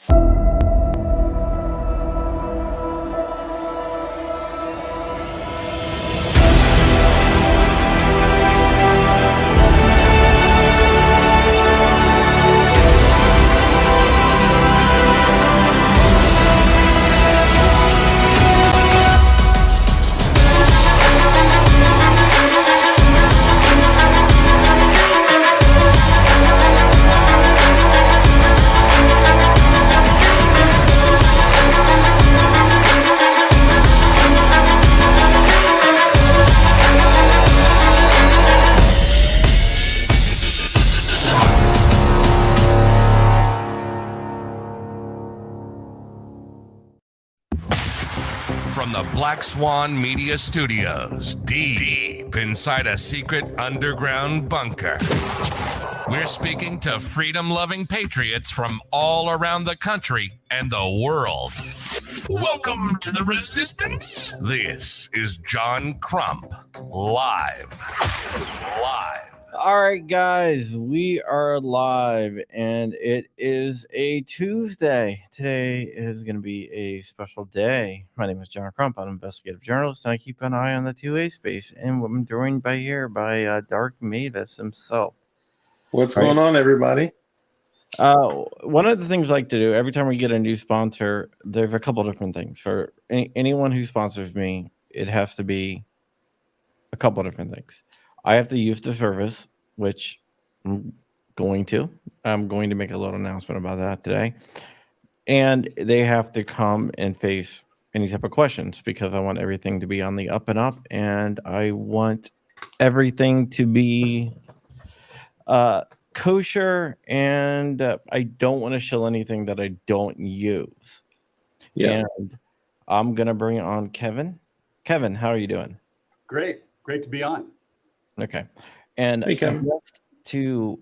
From the Black Swan Media Studios, deep inside a secret underground bunker, we're speaking to freedom-loving patriots from all around the country and the world. Welcome to the Resistance. This is John Crump, live. All right, guys, we are live, and it is a Tuesday. Today is going to be a special day. My name is John Crump. I'm an investigative journalist, and I keep an eye on the 2A space. And I'm joined by Dark Mavis himself. What's going on, everybody? One of the things I like to do every time we get a new sponsor, there's a couple different things. For anyone who sponsors me, it has to be a couple different things. I have to use the service, which I'm going to make a little announcement about that today. And they have to come and face any type of questions because I want everything to be on the up and up, and I want everything to be kosher, and I don't want to shill anything that I don't use. Yeah. And I'm going to bring on Kevin. Kevin, how are you doing? Great to be on. Okay. And hey, Kevin. just to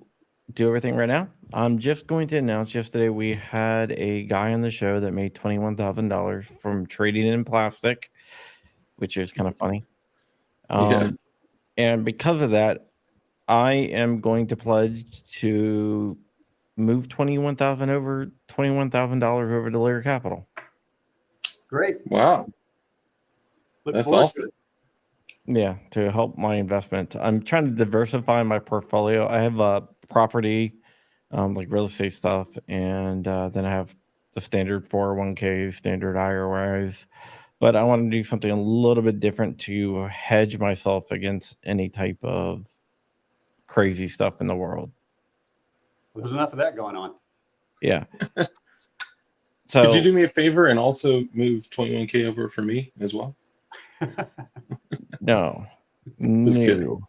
do everything right now, I'm just going to announce yesterday we had a guy on the show that made $21,000 from trading in plastic, which is kind of funny. And because of that, I am going to pledge to move $21,000 over to Lear Capital. Great. Wow. That's awesome. Yeah, to help my investment. I'm trying to diversify my portfolio. I have property, like real estate stuff, and then I have the standard 401k, standard IRAs. But I want to do something a little bit different to hedge myself against any type of crazy stuff in the world. Well, there's enough of that going on. Yeah. So could you do me a favor and also move 21k over for me as well? No. Just No.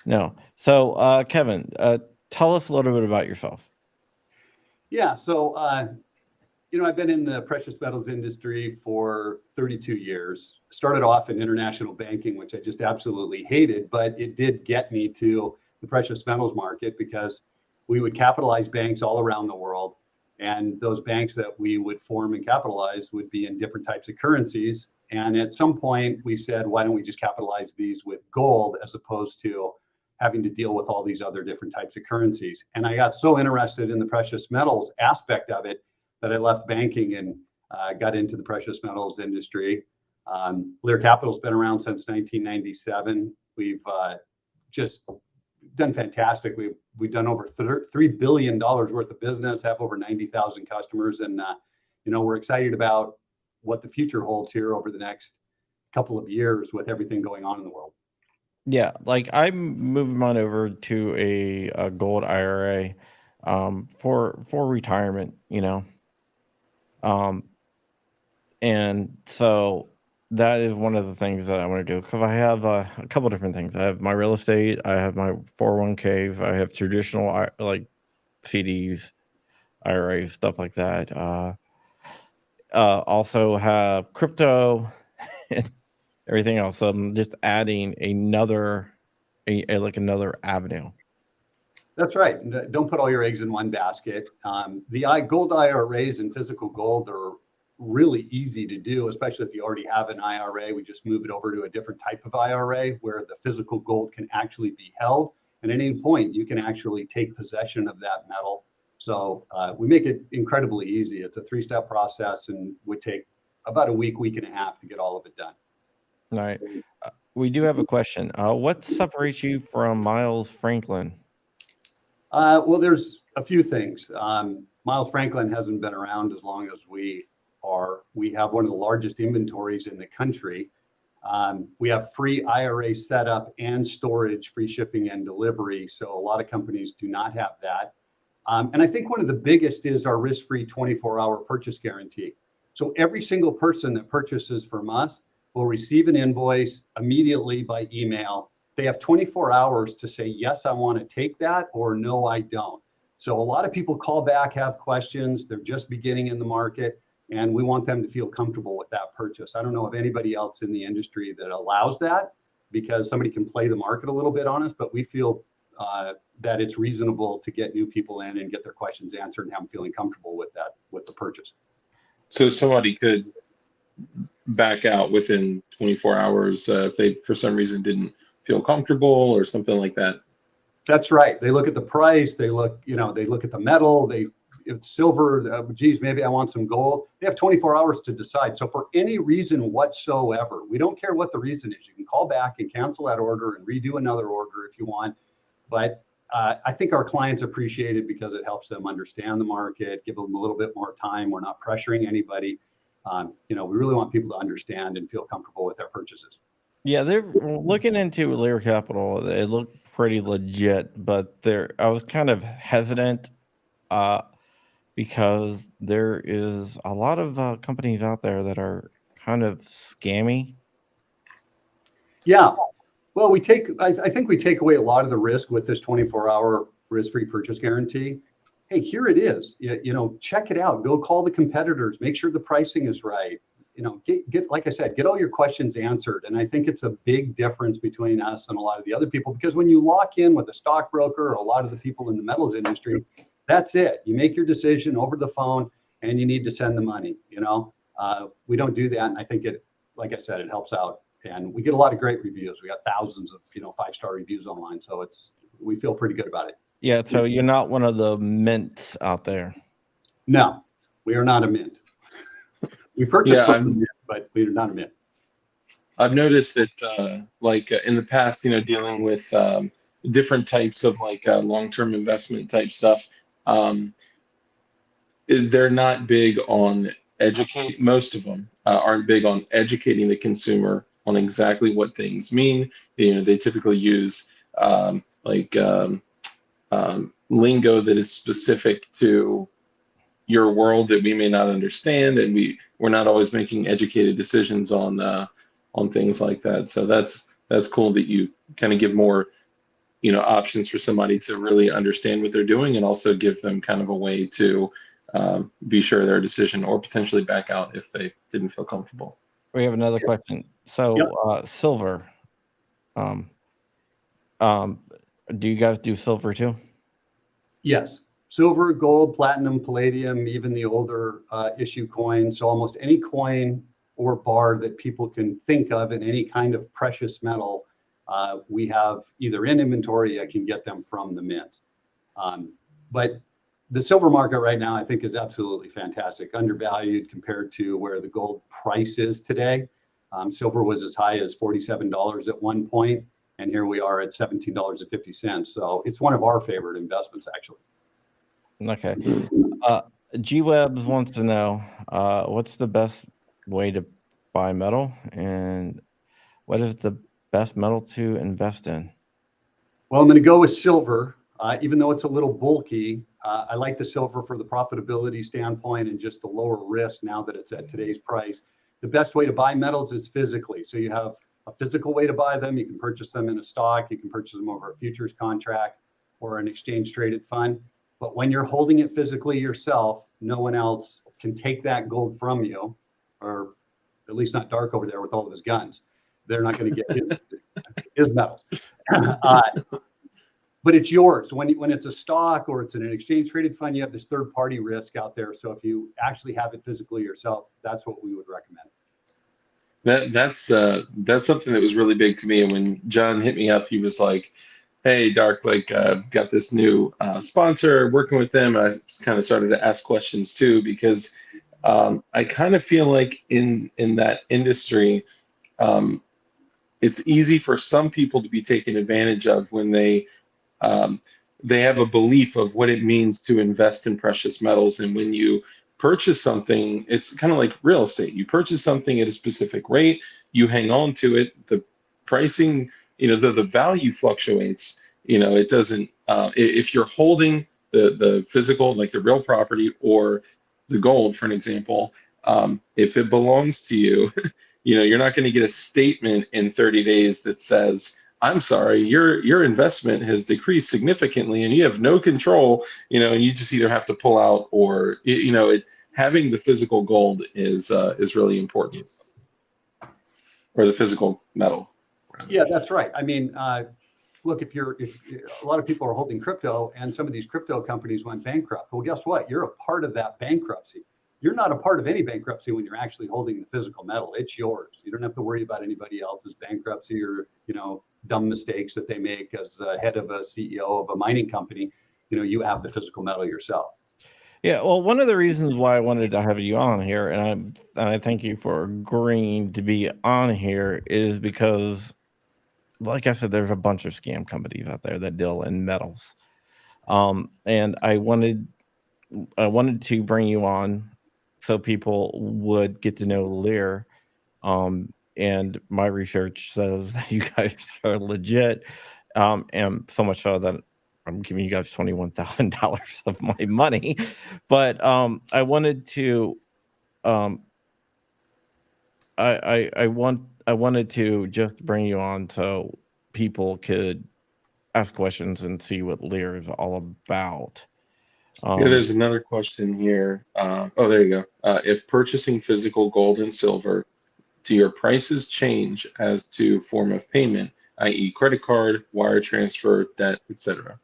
No. So, Kevin, tell us a little bit about yourself. Yeah. So, I've been in the precious metals industry for 32 years. Started off in international banking, which I just absolutely hated, but it did get me to the precious metals market because we would capitalize banks all around the world. And those banks that we would form and capitalize would be in different types of currencies. And at some point we said, why don't we just capitalize these with gold as opposed to having to deal with all these other different types of currencies? And I got so interested in the precious metals aspect of it that I left banking and got into the precious metals industry. Lear Capital's been around since 1997. We've just done fantastic. We've done over $3 billion worth of business, have over 90,000 customers, and we're excited about what the future holds here over the next couple of years with everything going on in the world. Yeah, like I'm moving on over to a gold IRA for retirement, and so that is one of the things that I want to do because I have a couple different things. I have my real estate, I have my 401ks, I have traditional like CDs, IRAs, stuff like that. Also have crypto and everything else. So I'm just adding another avenue. That's right. Don't put all your eggs in one basket. The gold IRAs and physical gold are really easy to do, especially if you already have an IRA. We just move it over to a different type of IRA where the physical gold can actually be held. And at any point, you can actually take possession of that metal So we make it incredibly easy. It's a 3-step process and would take about a week and a half to get all of it done. All right. We do have a question. What separates you from Miles Franklin? Well, there's a few things. Miles Franklin hasn't been around as long as we are. We have one of the largest inventories in the country. We have free IRA setup and storage, free shipping and delivery. So a lot of companies do not have that. And I think one of the biggest is our risk-free 24-hour purchase guarantee. So every single person that purchases from us will receive an invoice immediately by email. They have 24 hours to say, yes, I want to take that, or no, I don't. So a lot of people call back, have questions. They're just beginning in the market, and we want them to feel comfortable with that purchase. I don't know of anybody else in the industry that allows that, because somebody can play the market a little bit on us, but we feel that it's reasonable to get new people in and get their questions answered and have them feeling comfortable with that, with the purchase. So somebody could back out within 24 hours if they, for some reason, didn't feel comfortable or something like that. That's right. They look at the price. They look, they look at the metal. It's silver. Geez, maybe I want some gold. They have 24 hours to decide. So for any reason whatsoever, we don't care what the reason is. You can call back and cancel that order and redo another order if you want. But I think our clients appreciate it because it helps them understand the market, give them a little bit more time. We're not pressuring anybody. We really want people to understand and feel comfortable with their purchases. Yeah, they're looking into Lear Capital. It looked pretty legit, but I was kind of hesitant because there is a lot of companies out there that are kind of scammy. Yeah. Well, I think we take away a lot of the risk with this 24-hour risk-free purchase guarantee. Hey, here it is. Check it out. Go call the competitors. Make sure the pricing is right. Get like I said, get all your questions answered. And I think it's a big difference between us and a lot of the other people, because when you lock in with a stockbroker or a lot of the people in the metals industry, that's it. You make your decision over the phone and you need to send the money. We don't do that. And I think like I said, it helps out. And we get a lot of great reviews. We got thousands of 5-star reviews online. So we feel pretty good about it. Yeah, so you're not one of the mints out there. No, we are not a mint. We purchase from the mint, but we are not a mint. I've noticed that, in the past, dealing with different types of long-term investment type stuff, they're not big on most of them aren't big on educating the consumer on exactly what things mean. They typically use lingo that is specific to your world that we may not understand, and we're not always making educated decisions on things like that. So that's cool that you kind of give more options for somebody to really understand what they're doing, and also give them kind of a way to be sure their decision, or potentially back out if they didn't feel comfortable. We have another question. So silver, do you guys do silver too? Yes. Silver, gold, platinum, palladium, even the older issue coins. So almost any coin or bar that people can think of in any kind of precious metal, we have either in inventory. I can get them from the mint. But the silver market right now, I think, is absolutely fantastic, undervalued compared to where the gold price is today. Silver was as high as $47 at one point, and here we are at $17.50. So it's one of our favorite investments, actually. Okay. G-Webs wants to know what's the best way to buy metal, and what is the best metal to invest in? Well, I'm going to go with silver. Even though it's a little bulky, I like the silver for the profitability standpoint and just the lower risk now that it's at today's price. The best way to buy metals is physically. So you have a physical way to buy them. You can purchase them in a stock. You can purchase them over a futures contract or an exchange traded fund. But when you're holding it physically yourself, no one else can take that gold from you, or at least not Dark over there with all of his guns. They're not going to get his metal. But it's yours. When it's a stock or it's in an exchange traded fund, you have this third party risk out there. So if you actually have it physically yourself, that's what we would recommend. That's something that was really big to me. And when John hit me up, he was like, hey, Dark, like got this new sponsor, working with them. And I kind of started to ask questions too, because I kind of feel like in that industry, um, it's easy for some people to be taken advantage of when um, they have a belief of what it means to invest in precious metals. And when you purchase something, it's kind of like real estate. You purchase something at a specific rate, you hang on to it. The pricing, the value fluctuates. It doesn't. If you're holding the physical, like the real property or the gold, for an example, if it belongs to you, you're not going to get a statement in 30 days that says, I'm sorry, your investment has decreased significantly and you have no control, and you just either have to pull out or having the physical gold is really important, or the physical metal, rather. Yeah, that's right. I mean, look, if a lot of people are holding crypto and some of these crypto companies went bankrupt, well, guess what? You're a part of that bankruptcy. You're not a part of any bankruptcy when you're actually holding the physical metal. It's yours. You don't have to worry about anybody else's bankruptcy or, dumb mistakes that they make as the head of a CEO of a mining company. You have the physical metal yourself. Yeah, well, one of the reasons why I wanted to have you on here, and I thank you for agreeing to be on here, is because, like I said, there's a bunch of scam companies out there that deal in metals, and I wanted to bring you on so people would get to know Lear. And my research says that you guys are legit, and so much so that I'm giving you guys $21,000 of my money. But I wanted to, um, I wanted to just bring you on so people could ask questions and see what Lear is all about. Yeah, there's another question here. Oh, there you go. If purchasing physical gold and silver, do your prices change as to form of payment, i.e., credit card, wire transfer, debt, etc.?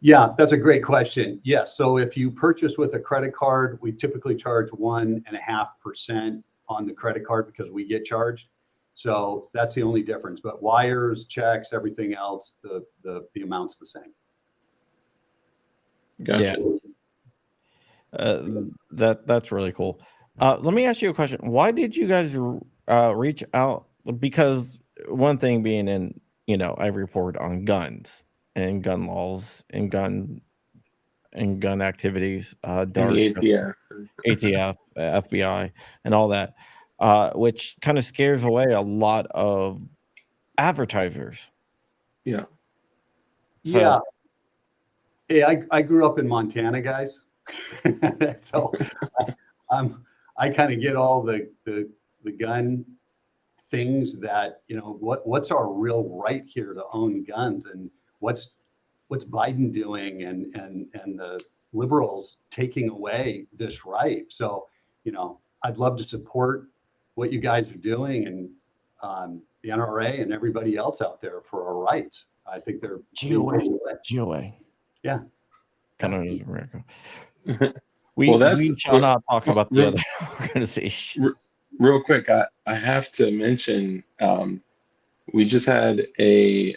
Yeah, that's a great question. Yes. So if you purchase with a credit card, we typically charge 1.5% on the credit card because we get charged. So that's the only difference. But wires, checks, everything else, the amount's the same. Gotcha. That's really cool. Let me ask you a question. Why did you guys reach out? Because one thing being in, I report on guns and gun laws and gun activities, And dark the ATF. ATF, FBI, and all that, which kind of scares away a lot of advertisers. Yeah. So, Yeah. Hey, I grew up in Montana, guys. So I kind of get all the gun things that, what's our real right here to own guns, and what's Biden doing, and the liberals taking away this right. So, I'd love to support what you guys are doing, and the NRA and everybody else out there for our rights. I think they're GOA. Yeah. Kind of America. Well, We shall not talk about the other organization. Real quick, I have to mention, we just had a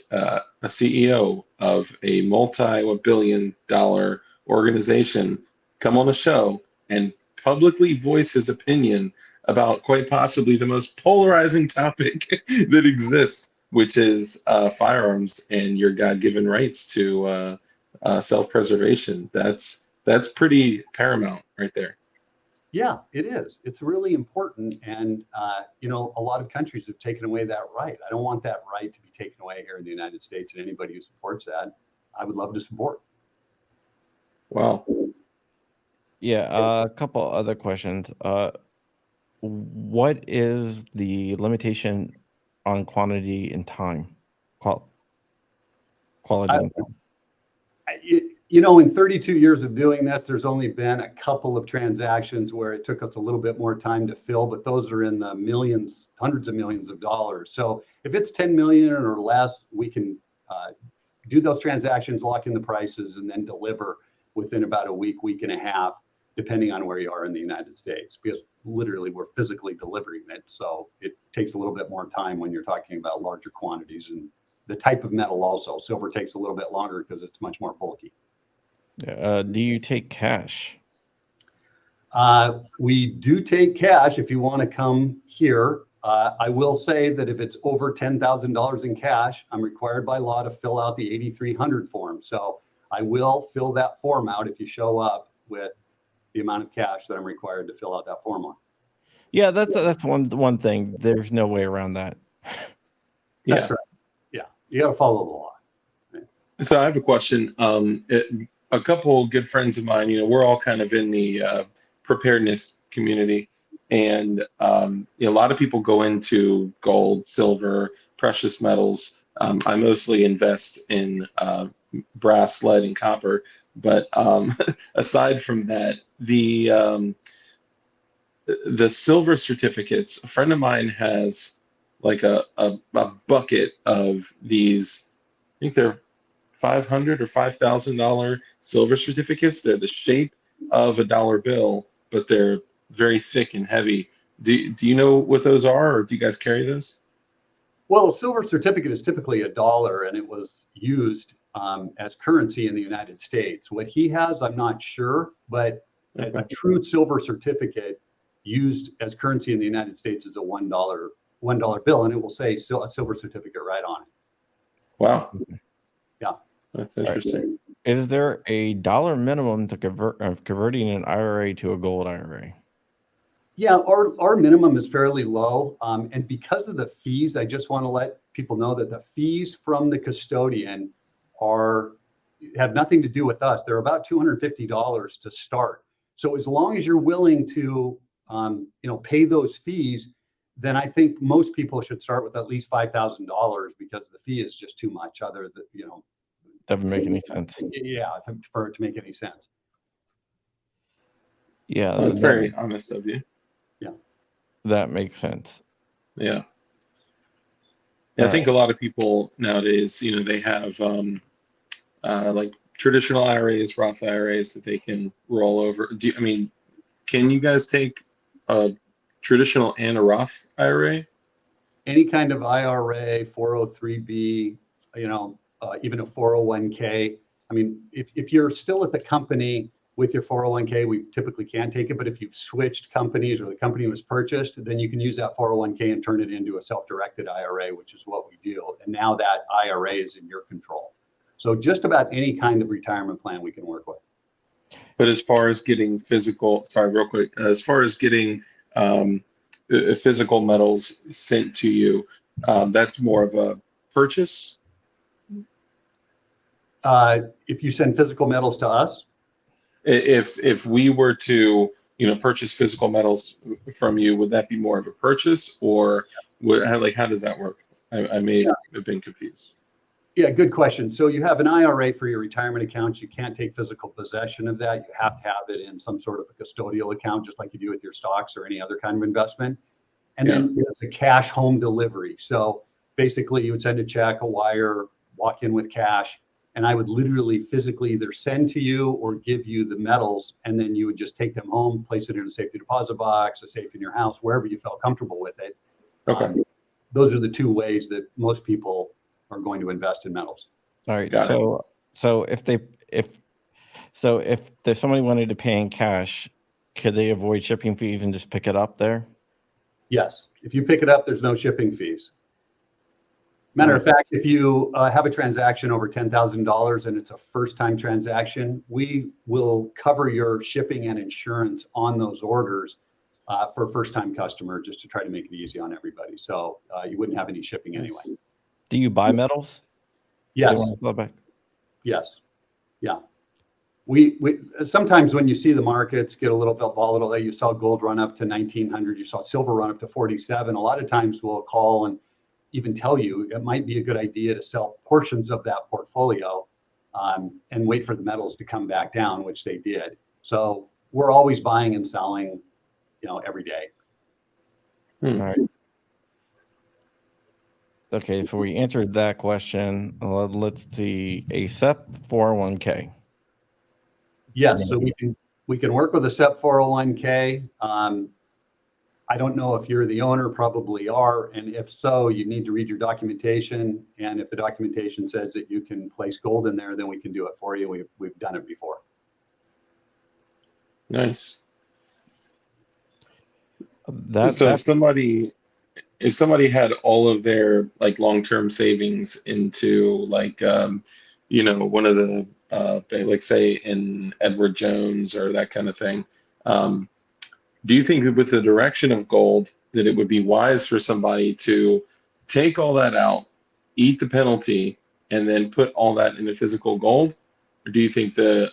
CEO of a multi-billion-dollar organization come on the show and publicly voice his opinion about quite possibly the most polarizing topic that exists, which is firearms and your God-given rights to self-preservation. That's pretty paramount right there. Yeah, it is. It's really important. And, a lot of countries have taken away that right. I don't want that right to be taken away here in the United States. And anybody who supports that, I would love to support. Wow. Yeah, a couple other questions. What is the limitation on quantity and time? Quality and time. In 32 years of doing this, there's only been a couple of transactions where it took us a little bit more time to fill, but those are in the millions, hundreds of millions of dollars. So if it's 10 million or less, we can do those transactions, lock in the prices, and then deliver within about a week and a half, depending on where you are in the United States, because literally we're physically delivering it. So it takes a little bit more time when you're talking about larger quantities and the type of metal also. Silver takes a little bit longer because it's much more bulky. Do you take cash? We do take cash if you want to come here. I will say that if it's over $10,000 in cash, I'm required by law to fill out the 8300 form. So I will fill that form out if you show up with the amount of cash that I'm required to fill out that form on. Yeah, that's one thing. There's no way around that. Yeah. That's right. Yeah, you got to follow the law. So I have a question. A couple good friends of mine, we're all kind of in the preparedness community, and a lot of people go into gold, silver, precious metals. I mostly invest in brass, lead, and copper. But aside from that, the silver certificates, a friend of mine has like a bucket of these. I think they're $500 or $5,000 silver certificates. They're the shape of a dollar bill, but they're very thick and heavy. Do you know what those are, or do you guys carry those? Well, a silver certificate is typically $1, and it was used as currency in the United States. What he has, I'm not sure, but a true silver certificate used as currency in the United States is a $1 bill, and it will say a silver certificate right on it. Wow. Yeah. That's interesting. Is there a dollar minimum to converting an IRA to a gold IRA? Yeah, our minimum is fairly low. And because of the fees, I just want to let people know that the fees from the custodian have nothing to do with us. They're about $250 to start. So as long as you're willing to pay those fees, then I think most people should start with at least $5,000, because the fee is just too much. Doesn't make any sense. Yeah, for it to make any sense. Yeah, That's very honest of you. Yeah, that makes sense. Yeah. I think a lot of people nowadays, they have like traditional IRAs, Roth IRAs that they can roll over. Can you guys take a traditional and a Roth IRA? any kind of IRA, 403B, even a 401k. I mean, if you're still at the company with your 401k, we typically can't take it. But if you've switched companies or the company was purchased, then you can use that 401k and turn it into a self-directed IRA, which is what we do. And now that IRA is in your control. So just about any kind of retirement plan we can work with. But as far as getting physical metals sent to you, that's more of a purchase? If you send physical metals to us? If we were to purchase physical metals from you, would that be more of a purchase, or how does that work? I may have been confused. Yeah, good question. So you have an IRA for your retirement accounts. You can't take physical possession of that. You have to have it in some sort of a custodial account, just like you do with your stocks or any other kind of investment. And then there's the cash home delivery. So basically you would send a check, a wire, walk in with cash, and I would literally physically either send to you or give you the metals, and then you would just take them home, place it in a safety deposit box, a safe in your house, wherever you felt comfortable with it. Okay. Those are the two ways that most people are going to invest in metals. All right. So if there's somebody wanted to pay in cash, could they avoid shipping fees and just pick it up there? Yes. If you pick it up, there's no shipping fees. Matter of fact, if you have a transaction over $10,000 and it's a first-time transaction, we will cover your shipping and insurance on those orders for a first-time customer, just to try to make it easy on everybody. So you wouldn't have any shipping anyway. Do you buy metals? Yes. Yes. Yeah. We sometimes when you see the markets get a little bit volatile, you saw gold run up to 1900, you saw silver run up to 47. A lot of times we'll call and even tell you it might be a good idea to sell portions of that portfolio and wait for the metals to come back down, which they did. So we're always buying and selling, every day. All right. Okay, so we answered that question. Let's see, a SEP 401k. Yes, so we can work with a SEP 401k. I don't know if you're the owner, probably are. And if so, you need to read your documentation. And if the documentation says that you can place gold in there, then we can do it for you. We've done it before. Nice. So if somebody had all of their like long-term savings into like one of the they like say in Edward Jones or that kind of thing, do you think that with the direction of gold that it would be wise for somebody to take all that out, eat the penalty, and then put all that into physical gold? Or do you think that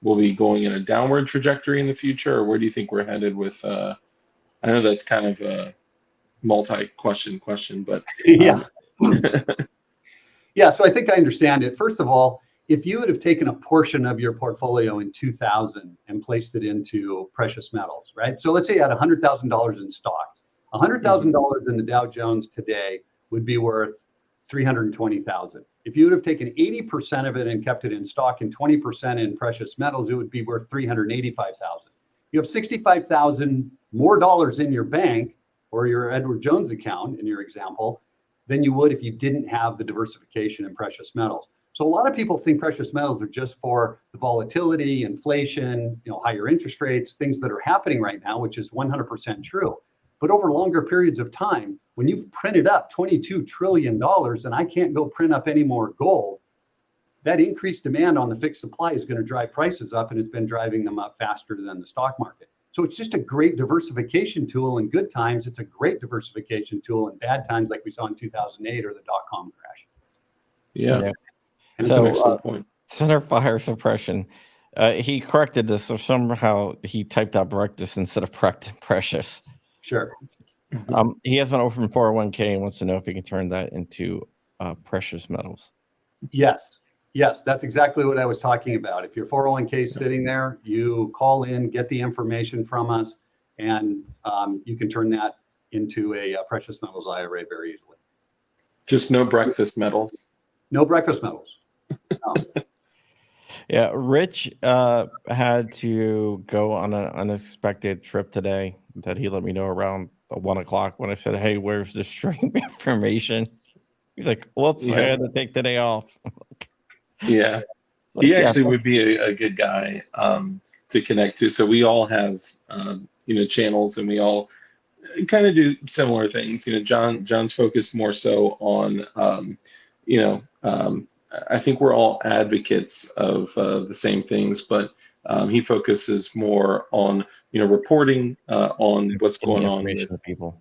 we'll be going in a downward trajectory in the future, or where do you think we're headed with I know that's kind of a multi-question, but Yeah. Yeah, so I think I understand it. First of all, if you would have taken a portion of your portfolio in 2000 and placed it into precious metals, right? So let's say you had $100,000 in stock. $100,000 in the Dow Jones today would be worth $320,000. If you would have taken 80% of it and kept it in stock and 20% in precious metals, it would be worth $385,000. You have $65,000 more dollars in your bank or your Edward Jones account in your example than you would if you didn't have the diversification in precious metals. So a lot of people think precious metals are just for the volatility, inflation, higher interest rates, things that are happening right now, which is 100% true. But over longer periods of time, when you've printed up $22 trillion and I can't go print up any more gold, that increased demand on the fixed supply is going to drive prices up, and it's been driving them up faster than the stock market. So it's just a great diversification tool in good times. It's a great diversification tool in bad times, like we saw in 2008 or the dot-com crash. Yeah. And That's an excellent point. Center fire suppression. He corrected this, so somehow he typed out breakfast instead of precious. Sure. He has an open 401k and wants to know if he can turn that into precious metals. Yes, that's exactly what I was talking about. If your 401k is sitting there, you call in, get the information from us, and you can turn that into a precious metals IRA very easily. Just no breakfast metals. No breakfast metals. No. Yeah, Rich had to go on an unexpected trip today that he let me know around 1 o'clock when I said, "Hey, where's the stream information?" He's like, "Whoops, I had to take the day off." Yeah. Like, He actually would be a good guy to connect to. So we all have channels, and we all kind of do similar things. John's focused more so on I think we're all advocates of the same things, but he focuses more on reporting on what's going on with people.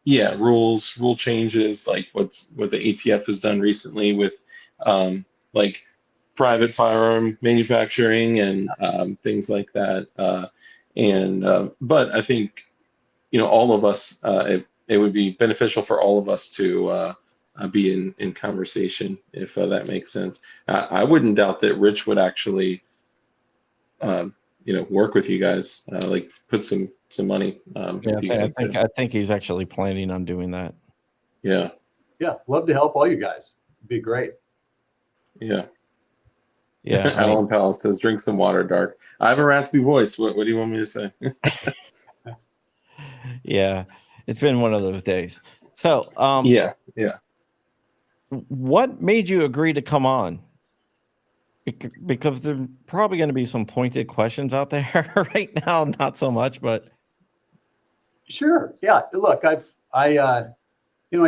Yeah, rule changes, like what the ATF has done recently with like private firearm manufacturing and things like that. But I think all of us, it would be beneficial for all of us to be in conversation, if that makes sense. I wouldn't doubt that Rich would actually work with you guys, like put some money with you guys. I think he's actually planning on doing that. Yeah, love to help all you guys. It'd be great. Yeah. Yeah. Alan Powell says, "Drink some water, Dark." I have a raspy voice. What do you want me to say? Yeah, it's been one of those days. So, yeah. What made you agree to come on? Because there's probably going to be some pointed questions out there right now. Not so much, but sure. Yeah. Look, I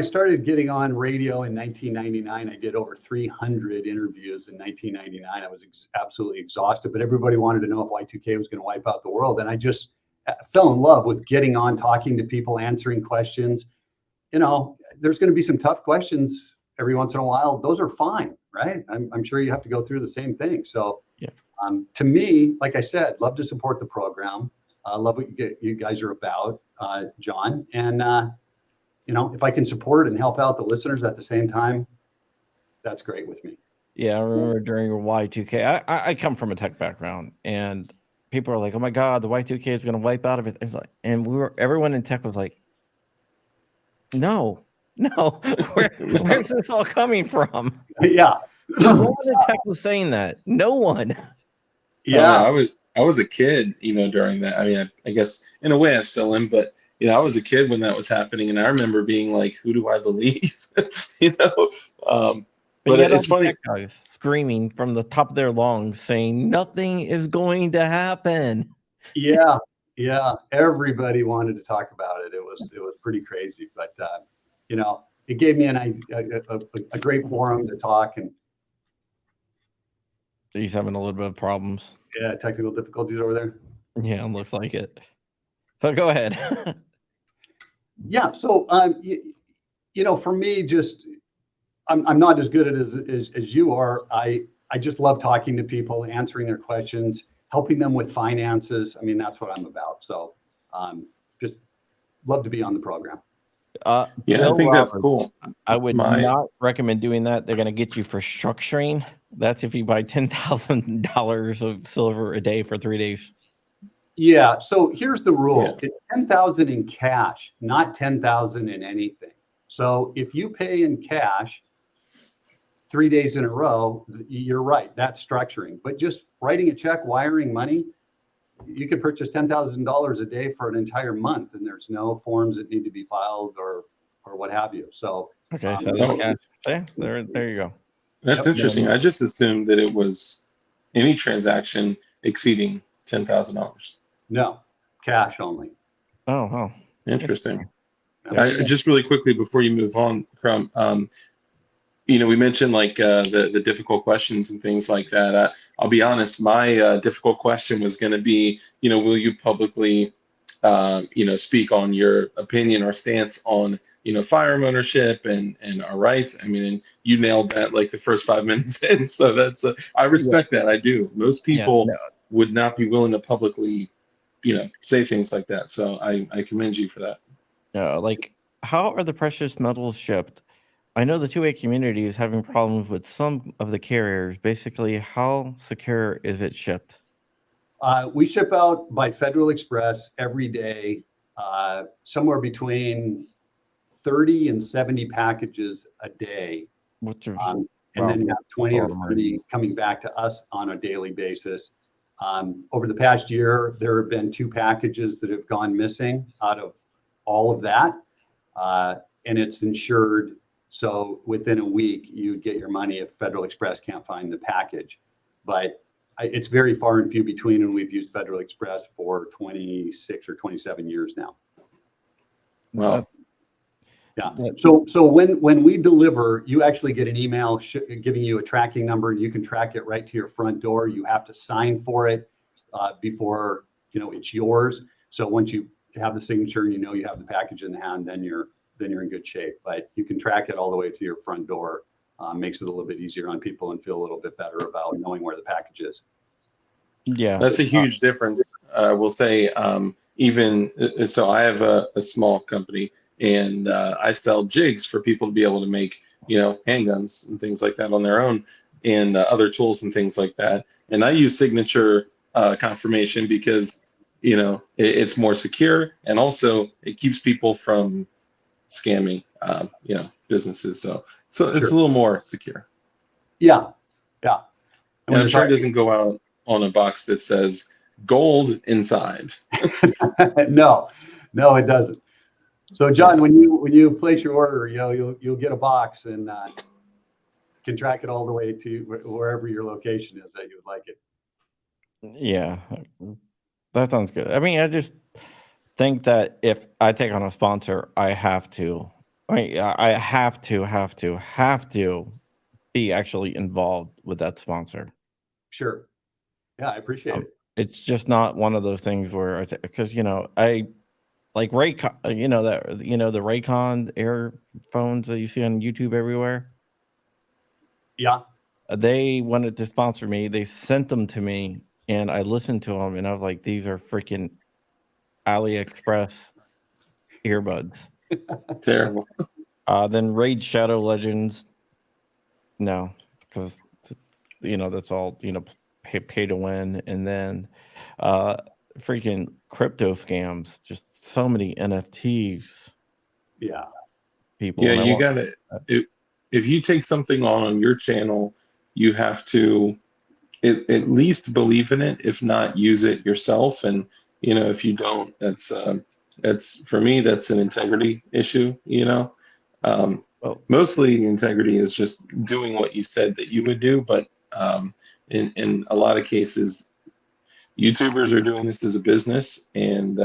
started getting on radio in 1999. I did over 300 interviews in 1999. I was absolutely exhausted, but everybody wanted to know if Y2K was going to wipe out the world. And I just fell in love with getting on, talking to people, answering questions. There's going to be some tough questions every once in a while. Those are fine, right? I'm sure you have to go through the same thing. So yeah. To me, like I said, love to support the program. Love what you guys are about, John. And, if I can support and help out the listeners at the same time, that's great with me. Yeah, I remember during Y2K, I come from a tech background, and people are like, "Oh my God, the Y2K is going to wipe out everything." It's like, and everyone in tech was like, "No, where's this all coming from?" Yeah, no one in tech was saying that. No one. Yeah, I was a kid, during that. I mean, I guess in a way I still am, but I was a kid when that was happening, and I remember being like, "Who do I believe?" you know. But yet all it's the funny. tech guys screaming from the top of their lungs saying nothing is going to happen. Yeah, yeah. Everybody wanted to talk about it. It was pretty crazy, but it gave me a great forum to talk. And He's having a little bit of problems. yeah, technical difficulties over there. Yeah, it looks like it. So go ahead. Yeah. So for me, just I'm not as good at it as you are. I just love talking to people, answering their questions, helping them with finances. I mean, that's what I'm about. So just love to be on the program. Yeah, Bill I think that's Roberts, cool. I would not recommend doing that. They're going to get you for structuring. That's if you buy $10,000 of silver a day for 3 days. Yeah. So here's the rule: Yeah. it's 10,000 in cash, not 10,000 in anything. So if you pay in cash 3 days in a row, you're right. That's structuring. But just writing a check, wiring money, you could purchase $10,000 a day for an entire month, and there's no forms that need to be filed or what have you. So okay, so that's cash. Yeah, there you go. That's interesting. I just assumed that it was any transaction exceeding $10,000. No, cash only. Oh, interesting. Yeah. Just really quickly before you move on, Crump, we mentioned like the difficult questions and things like that. I'll be honest, my difficult question was going to be, will you publicly, speak on your opinion or stance on, firearm ownership and our rights? I mean, and you nailed that like the first 5 minutes in. So that's, I respect that. I do. Most people would not be willing to publicly, say things like that. So I commend you for that. Like, how are the precious metals shipped? I know the 2A community is having problems with some of the carriers. Basically, how secure is it shipped? We ship out by Federal Express every day, somewhere between 30 and 70 packages a day. And then you have 20 or 30 coming back to us on a daily basis. Over the past year, there have been 2 packages that have gone missing out of all of that. And it's insured. So within a week, you'd get your money if Federal Express can't find the package. But it's very far and few between, and we've used Federal Express for 26 or 27 years now. Wow. Yeah. So when we deliver, you actually get an email giving you a tracking number, and you can track it right to your front door. You have to sign for it before it's yours. So once you have the signature and you have the package in the hand, then you're in good shape. But you can track it all the way to your front door. Makes it a little bit easier on people and feel a little bit better about knowing where the package is. Yeah, that's a huge difference. We'll say even so, I have a small company, and I sell jigs for people to be able to make handguns and things like that on their own, and other tools and things like that. And I use signature confirmation because it's more secure, and also it keeps people from scamming businesses. So it's a little more secure. Yeah. And I'm sure it doesn't go out on a box that says gold inside. No, it doesn't. So John, when you place your order, you'll get a box and can track it all the way to wherever your location is that you would like it. Yeah, that sounds good. I mean, I just think that if I take on a sponsor, I have to be actually involved with that sponsor. Sure. Yeah, I appreciate it. It's just not one of those things where because I like Raycon, the Raycon earphones that you see on YouTube everywhere. Yeah. They wanted to sponsor me. They sent them to me, and I listened to them, and I was like, these are freaking AliExpress earbuds. Terrible. Then Raid Shadow Legends. No, because that's all pay to win. And then freaking crypto scams, just so many NFTs. Yeah. People. Yeah, you got it. If you take something on your channel, you have to at least believe in it, if not use it yourself. And if you don't, that's It's for me, that's an integrity issue, Well, mostly integrity is just doing what you said that you would do, but in a lot of cases, YouTubers are doing this as a business, and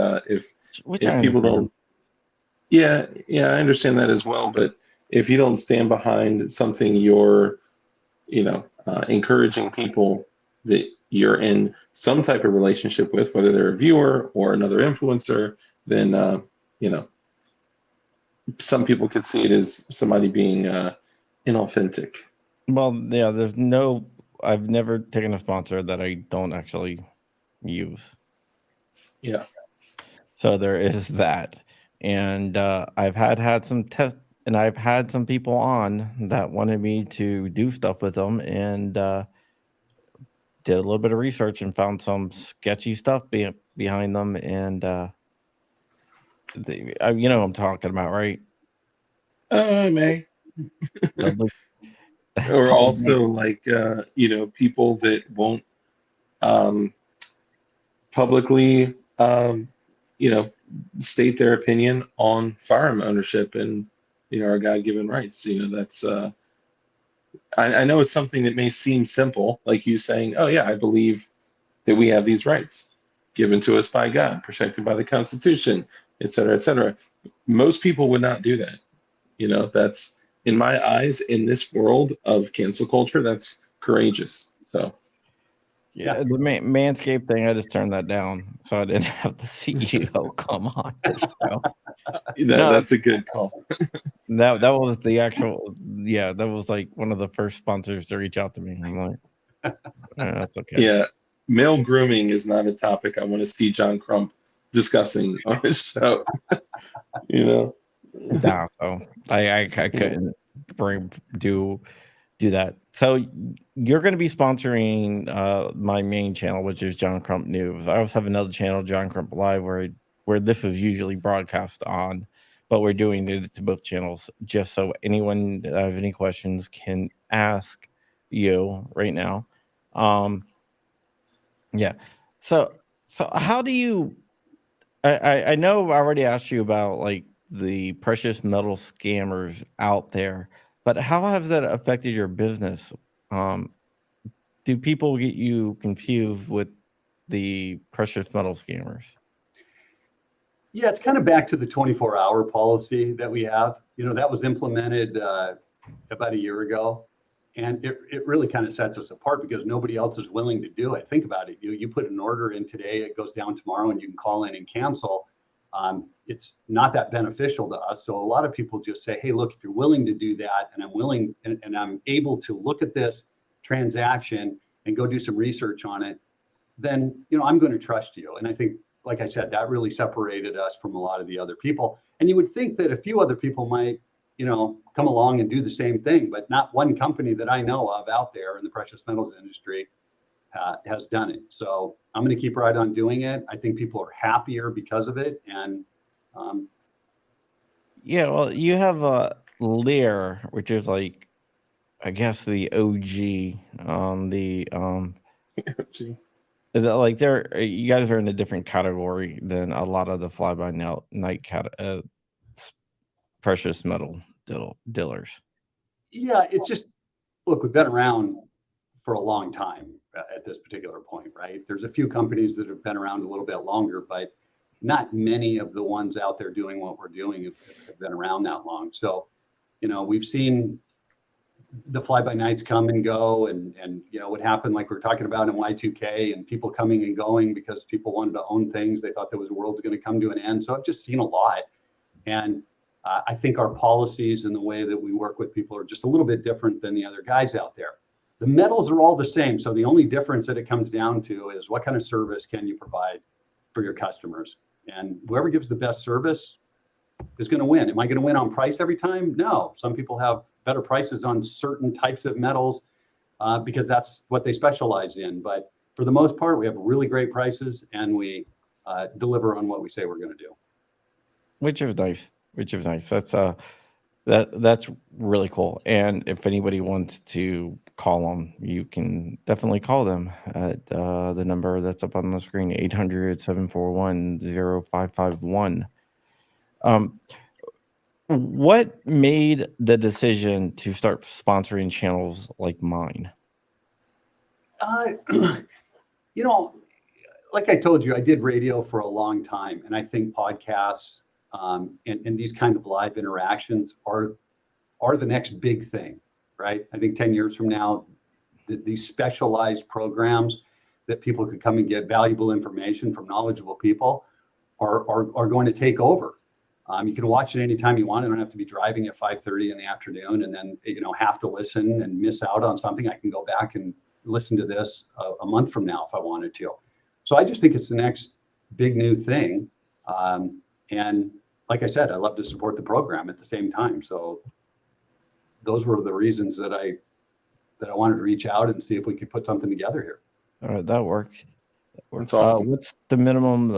which if I people understand. don't, yeah, I understand that as well. But if you don't stand behind something, you're, encouraging people that you're in some type of relationship with, whether they're a viewer or another influencer, then you know, some people could see it as somebody being inauthentic. Well, yeah, I've never taken a sponsor that I don't actually use. Yeah. So there is that. And I've had some test, and I've had some people on that wanted me to do stuff with them, and did a little bit of research and found some sketchy stuff behind them. And you know what I'm talking about, right? May. The- Or Paul also like people that won't um, publicly state their opinion on firearm ownership and our God-given rights. That's I know it's something that may seem simple, like you saying, "Oh yeah, I believe that we have these rights given to us by God, protected by the Constitution, et cetera, et cetera." Most people would not do that. That's, in my eyes, in this world of cancel culture, that's courageous. So Yeah, the Manscaped thing, I just turned that down so I didn't have the CEO come on the show. No, that's a good call. that was the actual, yeah, that was like one of the first sponsors to reach out to me. I'm like, that's okay. Yeah, male grooming is not a topic I want to see John Crump discussing on his show. Nah, so I couldn't do that. So you're going to be sponsoring my main channel, which is John Crump News. I also have another channel, John Crump Live, where this is usually broadcast on, but we're doing it to both channels just so anyone that have any questions can ask you right now. Yeah. So how do you? I know I already asked you about like the precious metal scammers out there, but how has that affected your business? Um, do people get you confused with the precious metal scammers? Yeah, it's kind of back to the 24-hour policy that we have. That was implemented about a year ago. And it really kind of sets us apart because nobody else is willing to do it. Think about it. You put an order in today, it goes down tomorrow, and you can call in and cancel. It's not that beneficial to us. So a lot of people just say, hey, look, if you're willing to do that, and I'm willing and I'm able to look at this transaction and go do some research on it, then I'm going to trust you. And I think, like I said, that really separated us from a lot of the other people. And you would think that a few other people might come along and do the same thing, but not one company that I know of out there in the precious metals industry has done it. So I'm going to keep right on doing it. I think people are happier because of it. And yeah, well, you have Lear, which is like, I guess the OG Gee. like you guys are in a different category than a lot of the fly by night precious metal dealers. Yeah, it just, look, we've been around for a long time at this particular point, right? There's a few companies that have been around a little bit longer, but not many of the ones out there doing what we're doing have been around that long. So, we've seen the fly by nights come and go, and what happened, like we were talking about in Y2K, and people coming and going because people wanted to own things. They thought there was a world going to come to an end. So I've just seen a lot. And I think our policies and the way that we work with people are just a little bit different than the other guys out there. The metals are all the same. So the only difference that it comes down to is what kind of service can you provide for your customers? And whoever gives the best service is going to win. Am I going to win on price every time? No. Some people have better prices on certain types of metals because that's what they specialize in. But for the most part, we have really great prices, and we deliver on what we say we're going to do. Which is nice. That's really cool. And if anybody wants to call them, you can definitely call them at the number that's up on the screen, 800-741-0551. Um, what made the decision to start sponsoring channels like mine? Uh, you know, like I told you, I did radio for a long time, and I think podcasts and these kind of live interactions are the next big thing, right? I think 10 years from now, these specialized programs that people could come and get valuable information from knowledgeable people are going to take over. You can watch it anytime you want. You don't have to be driving at 5:30 in the afternoon and then have to listen and miss out on something. I can go back and listen to this a month from now if I wanted to. So I just think it's the next big new thing. And like I said, I love to support the program at the same time. So those were the reasons that I wanted to reach out and see if we could put something together here. All right, that works. That's awesome. What's the minimum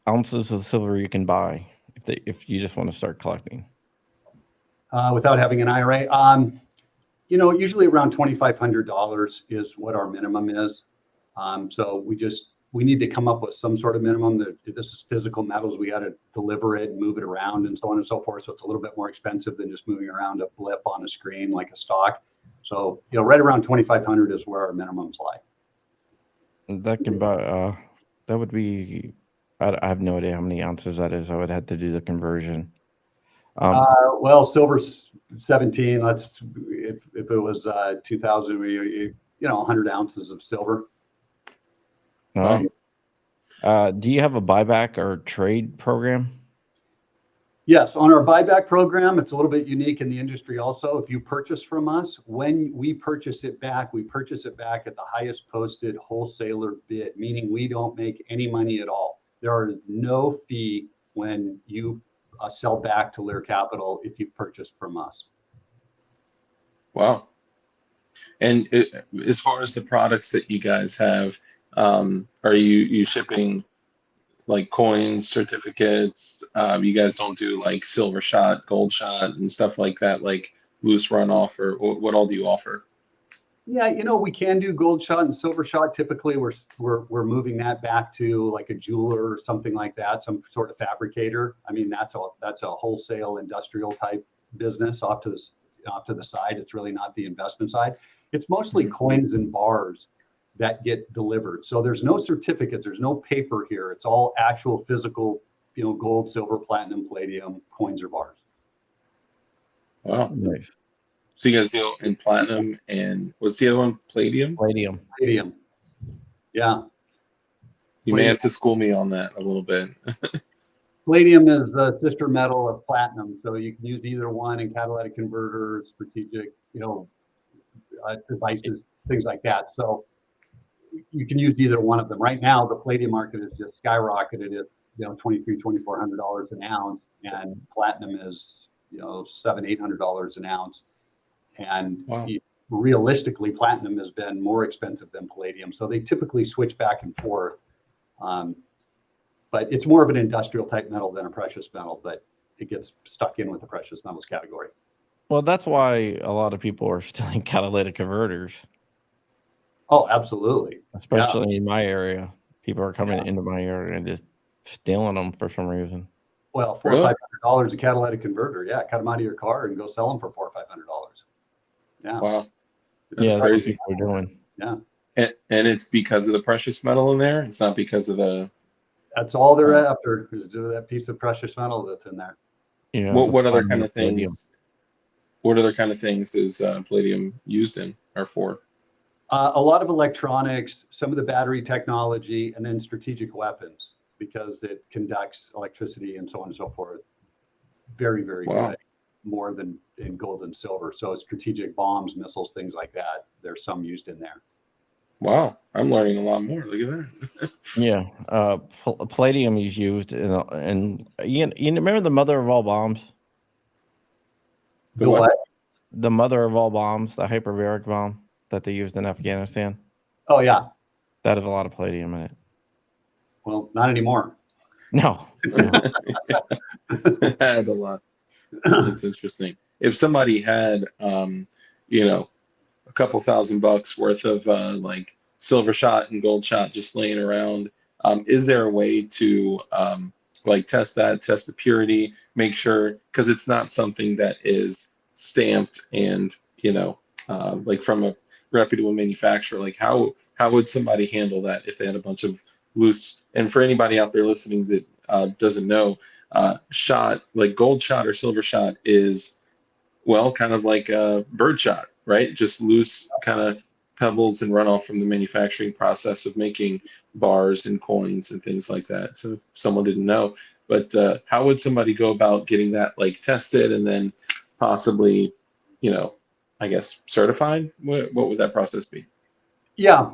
ounces of silver you can buy if you just want to start collecting? Without having an IRA, usually around $2,500 is what our minimum is. So we need to come up with some sort of minimum. That this is physical metals. We got to deliver it, move it around, and so on and so forth. So it's a little bit more expensive than just moving around a blip on a screen like a stock. So right around 2,500 is where our minimums lie. That can buy. That would be. I have no idea how many ounces that is. I would have to do the conversion. Well, silver's 17. Let's if it was 2,000, 100 ounces of silver. All right. Do you have a buyback or trade program? Yes, on our buyback program, it's a little bit unique in the industry also. If you purchase from us, when we purchase it back at the highest posted wholesaler bid, meaning we don't make any money at all. There is no fee when you sell back to Lear Capital if you've purchased from us. Wow. And as far as the products that you guys have, are you shipping like coins, certificates? You guys don't do like silver shot, gold shot, and stuff like that, like loose runoff, or what all do you offer? Yeah, we can do gold shot and silver shot. Typically, we're moving that back to like a jeweler or something like that, some sort of fabricator. I mean, that's a wholesale industrial type business off to the side. It's really not the investment side. It's mostly coins and bars that get delivered. So there's no certificates, there's no paper here. It's all actual physical, gold, silver, platinum, palladium, coins or bars. Wow. Nice. So you guys deal in platinum and what's the other one? Palladium? Palladium. Yeah. You may have to school me on that a little bit. Palladium is the sister metal of platinum. So you can use either one in catalytic converters, strategic, devices, things like that. So you can use either one of them. Right now, the palladium market is just skyrocketed. It's $2,400 an ounce, and platinum is $700-800 an ounce. And wow. Realistically, platinum has been more expensive than palladium, so they typically switch back and forth. But it's more of an industrial type metal than a precious metal, but it gets stuck in with the precious metals category. Well, that's why a lot of people are stealing catalytic converters. Oh, absolutely. Especially in my area. People are coming into my area and just stealing them for some reason. Well, $400 or $500 a catalytic converter. Yeah, cut them out of your car and go sell them for $400 or $500. Yeah. Wow. That's crazy what we're doing. Yeah. And it's because of the precious metal in there? It's not because of the... That's all they're after, is that piece of precious metal that's in there. Yeah. What other kind of things? What other kind of things is palladium used in or for? A lot of electronics, some of the battery technology, and then strategic weapons, because it conducts electricity and so on and so forth. Very, very good. More than in gold and silver. So strategic bombs, missiles, things like that. There's some used in there. Wow, I'm learning a lot more. Look at that. Yeah, palladium is used in you remember the mother of all bombs? The what? The mother of all bombs, the hyperbaric bomb that they used in Afghanistan. Oh yeah, that has a lot of palladium in it. Well, not anymore. No. I had a lot. That's interesting. If somebody had, a couple $1,000 worth of like silver shot and gold shot just laying around, is there a way to like test the purity, make sure, because it's not something that is stamped and, like from a reputable manufacturer. Like how would somebody handle that if they had a bunch of loose? And for anybody out there listening that doesn't know, shot, like gold shot or silver shot, is, well, kind of like a bird shot, right? Just loose kind of pebbles and runoff from the manufacturing process of making bars and coins and things like that. So if someone didn't know, but how would somebody go about getting that like tested and then possibly, I guess certified? What would that process be? Yeah.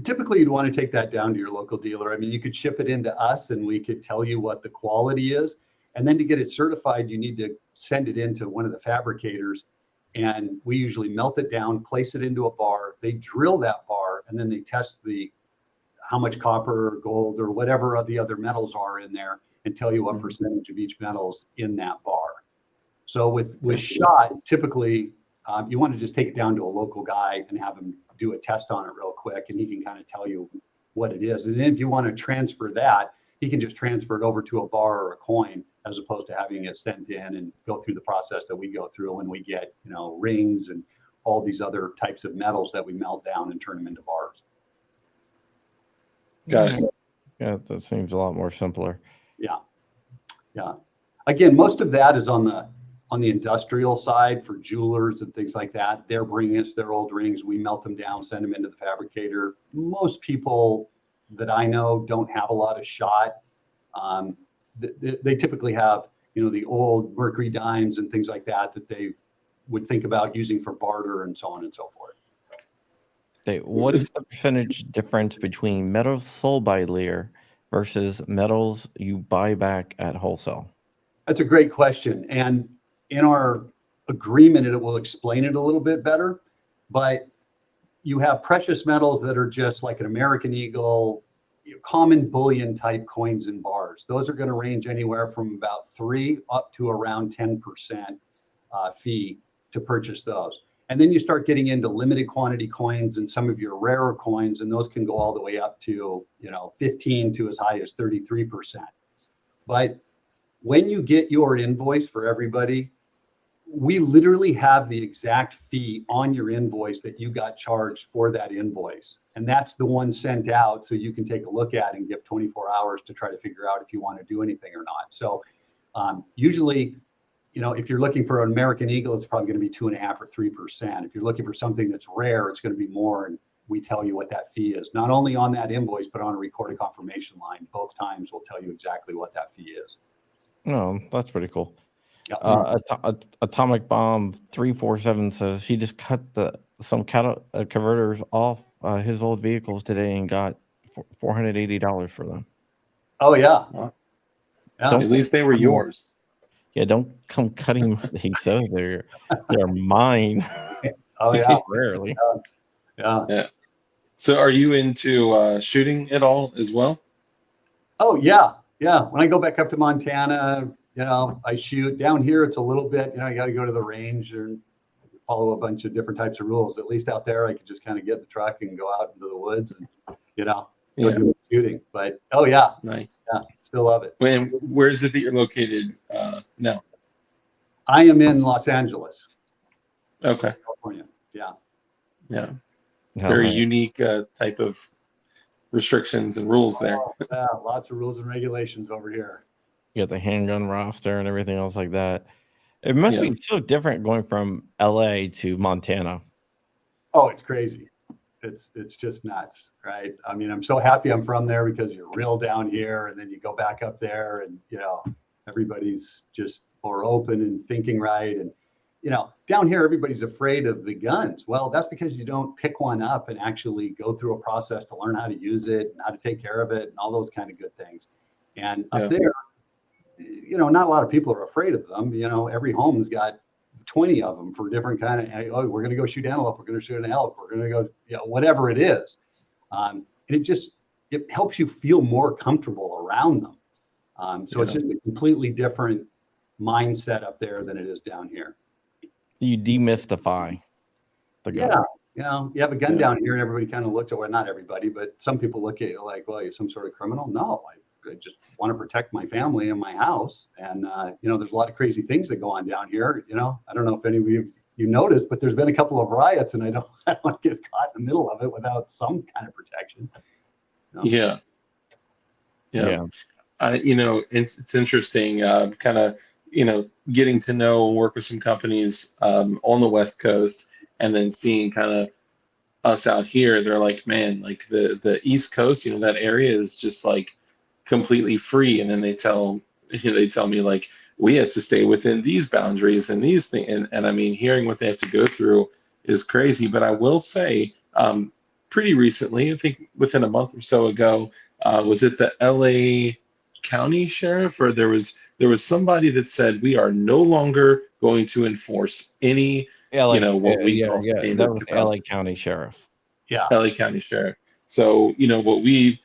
Typically, you'd want to take that down to your local dealer. I mean, you could ship it into us and we could tell you what the quality is. And then to get it certified, you need to send it into one of the fabricators. And we usually melt it down, place it into a bar. They drill that bar, and then they test how much copper or gold or whatever the other metals are in there, and tell you what percentage of each metal's in that bar. So with shot, typically, you want to just take it down to a local guy and have him do a test on it real quick, and he can kind of tell you what it is. And then if you want to transfer that, he can just transfer it over to a bar or a coin, as opposed to having it sent in and go through the process that we go through when we get, rings and all these other types of metals that we melt down and turn them into bars. Got it. Yeah, that seems a lot more simpler. Yeah. Again, most of that is on the industrial side for jewelers and things like that. They're bringing us their old rings. We melt them down, send them into the fabricator. Most people that I know don't have a lot of shot. They typically have, the old mercury dimes and things like that they would think about using for barter and so on and so forth. Okay, what's the percentage difference between metals sold by Lear versus metals you buy back at wholesale? That's a great question. And in our agreement, it will explain it a little bit better. But you have precious metals that are just like an American Eagle, common bullion type coins and bars. Those are going to range anywhere from about 3 up to around 10% fee to purchase those. And then you start getting into limited quantity coins and some of your rarer coins, and those can go all the way up to 15 to as high as 33%. But when you get your invoice for everybody, we literally have the exact fee on your invoice that you got charged for that invoice. And that's the one sent out so you can take a look at and give 24 hours to try to figure out if you want to do anything or not. So usually, if you're looking for an American Eagle, it's probably going to be 2.5 or 3%. If you're looking for something that's rare, it's going to be more. And we tell you what that fee is, not only on that invoice, but on a recorded confirmation line. Both times we'll tell you exactly what that fee is. Oh, that's pretty cool. Yeah. Atomic Bomb 347 says he just cut some converters off his old vehicles today and got $480 for them. Oh yeah. Wow. Yeah. At least they were yours. Yeah, don't come cutting. He says they're mine. Oh yeah. Rarely. Yeah. So are you into shooting at all as well? Oh yeah. When I go back up to Montana, I shoot. Down here it's a little bit, you got to go to the range and follow a bunch of different types of rules. At least out there I could just kind of get in the truck and go out into the woods and go do shooting. But Nice. Yeah, still love it. And where is it that you're located now? I am in Los Angeles, Okay. California. Yeah. Very unique type of restrictions and rules there. Yeah, lots of rules and regulations over here. You got the handgun roster and everything else like that. It must be so different going from LA to Montana. Oh, it's crazy. It's just nuts, right? I mean, I'm so happy I'm from there because you're real down here, and then you go back up there, and everybody's just more open and thinking right. And down here everybody's afraid of the guns. Well, that's because you don't pick one up and actually go through a process to learn how to use it and how to take care of it and all those kind of good things. And up there, not a lot of people are afraid of them. Every home's got 20 of them for different kind of, we're going to go shoot antelope, we're going to shoot an elk, we're going to go, whatever it is. And it helps you feel more comfortable around them. So it's just a completely different mindset up there than it is down here. You demystify the gun. Yeah. You have a gun down here and everybody kind of looks at, well, not everybody, but some people look at you like, well, you're some sort of criminal. No, I just want to protect my family and my house. And, there's a lot of crazy things that go on down here. I don't know if any of you noticed, but there's been a couple of riots, and I don't get caught in the middle of it without some kind of protection. Yeah. It's interesting, kind of, getting to know and work with some companies on the West Coast, and then seeing kind of us out here. They're like, man, like the East Coast, that area is just like completely free. And then they tell me like, we have to stay within these boundaries and these things. And I mean, hearing what they have to go through is crazy. But I will say, pretty recently, I think within a month or so ago, was it the LA County Sheriff, or there was somebody that said we are no longer going to enforce any, what we call standard that was capacity. LA County Sheriff. Yeah. LA County Sheriff. So, what we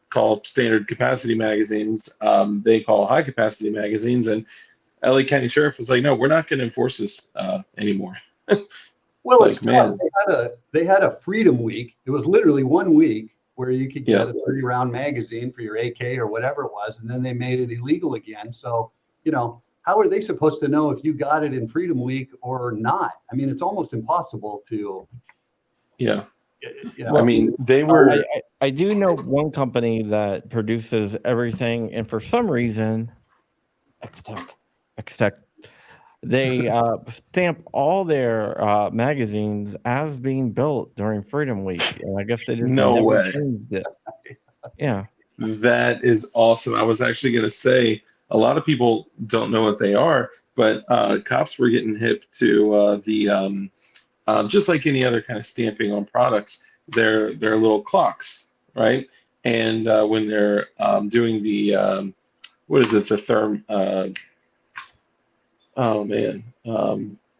call standard capacity magazines, they call high capacity magazines. And LA County Sheriff was like, no, we're not going to enforce this anymore. Well, it's like, man, they had a Freedom Week. It was literally 1 week where you could get Yeah. a 30-round magazine for your AK or whatever it was, and then they made it illegal again. So, how are they supposed to know if you got it in Freedom Week or not? I mean, it's almost impossible to. Yeah. I mean, they were. I do know one company that produces everything, and for some reason, X-Tech, they stamp all their magazines as being built during Freedom Week, and I guess they just No never way. changed it. Yeah, That is awesome. I was actually going to say, a lot of people don't know what they are, but cops were getting hip to the just like any other kind of stamping on products. They're little clocks, right? And when they're doing the what is it? The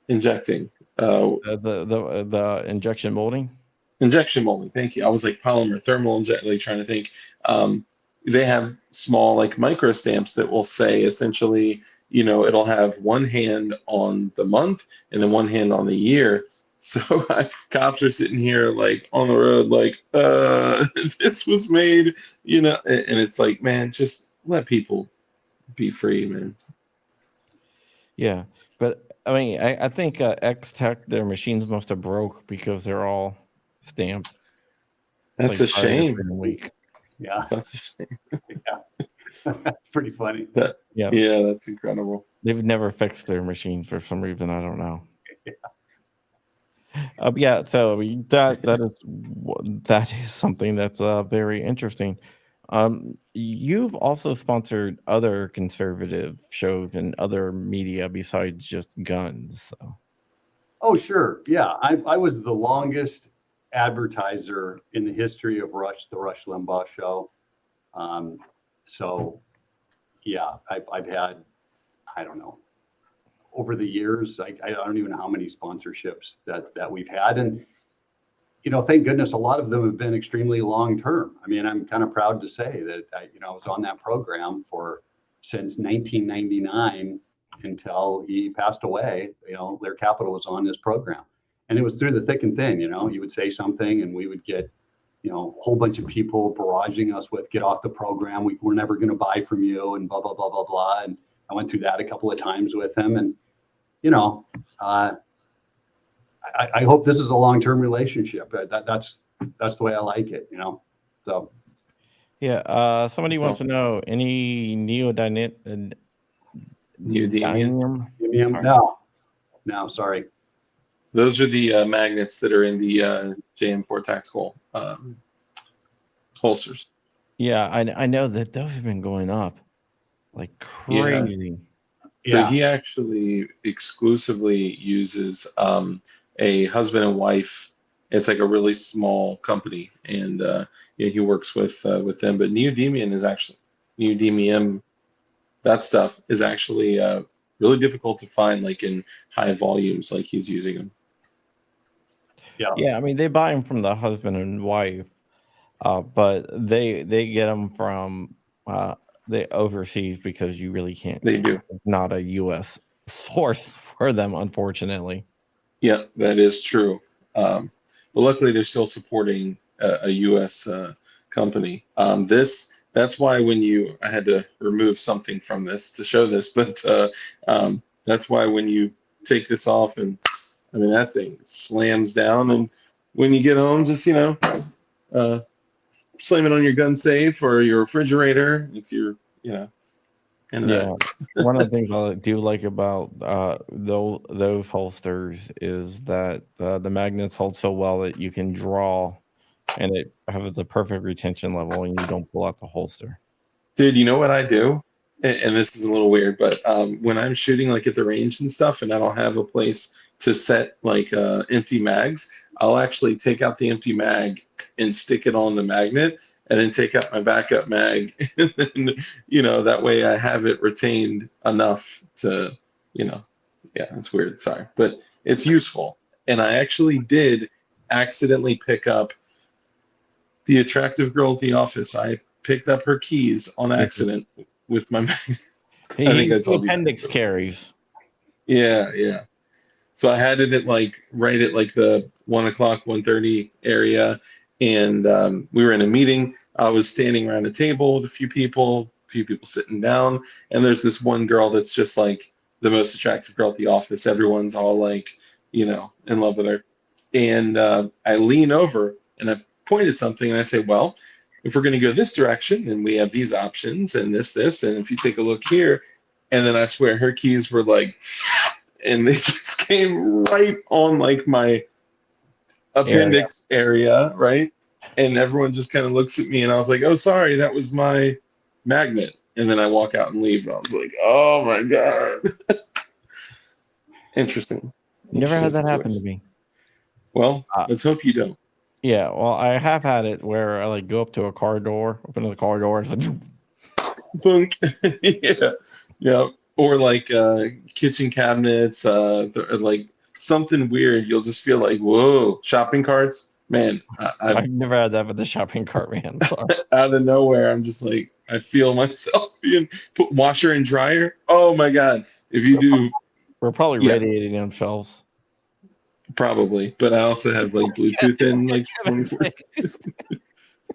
injecting. the injection molding. Injection molding. Thank you. I was like polymer thermal inject, like trying to think. They have small like micro stamps that will say essentially, it'll have one hand on the month and then one hand on the year. So cops are sitting here like on the road, like, this was made, and it's like, man, just let people be free, man. Yeah, but I mean, I think X-Tech, their machines must have broke because they're all stamped. That's like, a prior to shame. Freedom Week. Yeah. Such a shame. That's pretty funny. Yeah, that's incredible. they've never fixed their machines for some reason. I don't know. So I mean, that is something that's very interesting. You've also sponsored other conservative shows and other media besides just guns. So. Oh, sure. Yeah. I was the longest advertiser in the history of the Rush Limbaugh show. So yeah, I've had, I don't know, over the years, I don't even know how many sponsorships that we've had. And, thank goodness a lot of them have been extremely long-term. I mean, I'm kind of proud to say that I was on that program since 1999 until he passed away. Lear Capital was on this program, and it was through the thick and thin. He would say something and we would get, a whole bunch of people barraging us with, get off the program. We're never going to buy from you and blah, blah, blah, blah, blah. And I went through that a couple of times with him. And, I hope this is a long-term relationship. That's the way I like it, so. Yeah. Somebody wants to know any neodymium. No, sorry. Those are the magnets that are in the JM4 tactical holsters. Yeah, I know that those have been going up like crazy. So he actually exclusively uses a husband and wife. It's like a really small company, and he works with them. But neodymium, that stuff is actually really difficult to find, like in high volumes, like he's using them. Yeah. I mean, they buy them from the husband and wife, but they get them from the overseas because you really can't. They do. Not a U.S. source for them, unfortunately. Yeah, that is true. But luckily, they're still supporting a U.S. company. This that's why I had to remove something from this to show this, but that's why when you take this off, and I mean, that thing slams down, and when you get home, just, slam it on your gun safe or your refrigerator if you're, and Yeah, one of the things I do like about those holsters is that the magnets hold so well that you can draw, and it has the perfect retention level, and you don't pull out the holster. dude, you know what I do? And this is a little weird, but when I'm shooting like at the range and stuff, and I don't have a place to set like empty mags, I'll actually take out the empty mag and stick it on the magnet, and then take out my backup mag, and then, that way I have it retained enough to, yeah, it's weird, sorry, but it's useful. And I actually did accidentally pick up the attractive girl at the office. I picked up her keys on accident with my mag. I think I told you. Appendix carries. Yeah. So I had it at right at the 1 o'clock, 1:30 area. And we were in a meeting. I was standing around a table with a few people sitting down. And there's this one girl that's just like the most attractive girl at the office. Everyone's all like, in love with her. And I lean over and I point at something and I say, well, if we're going to go this direction, then we have these options and this, and if you take a look here, and then I swear her keys were and they just came right on my appendix area, right? And everyone just kind of looks at me, and I was like, oh, sorry, that was my magnet. And then I walk out and leave, and I was like, oh my God. Interesting. Never had that happen to me. Well, let's hope you don't. Yeah, well, I have had it where I go up to a car door, open the car door, and it's Bunk. Yeah. Or kitchen cabinets, something weird. You'll just feel like, whoa, shopping carts. Man, I've never had that with the shopping cart, man. Out of nowhere, I'm just like, I feel myself being put washer and dryer. Oh my God. If you do. We're probably radiating themselves. Probably, but I also have Bluetooth in 24.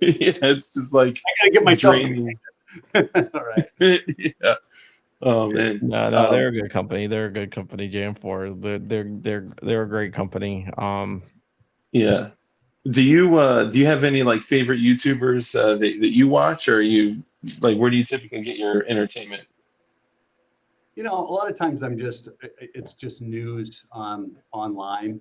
Yeah, it's just I gotta get myself draining. All right. Yeah. Oh man. No, they're a good company. They're a good company, JM4. They're a great company. Yeah. Do you have any favorite YouTubers that you watch, or you where do you typically get your entertainment? A lot of times it's just news online.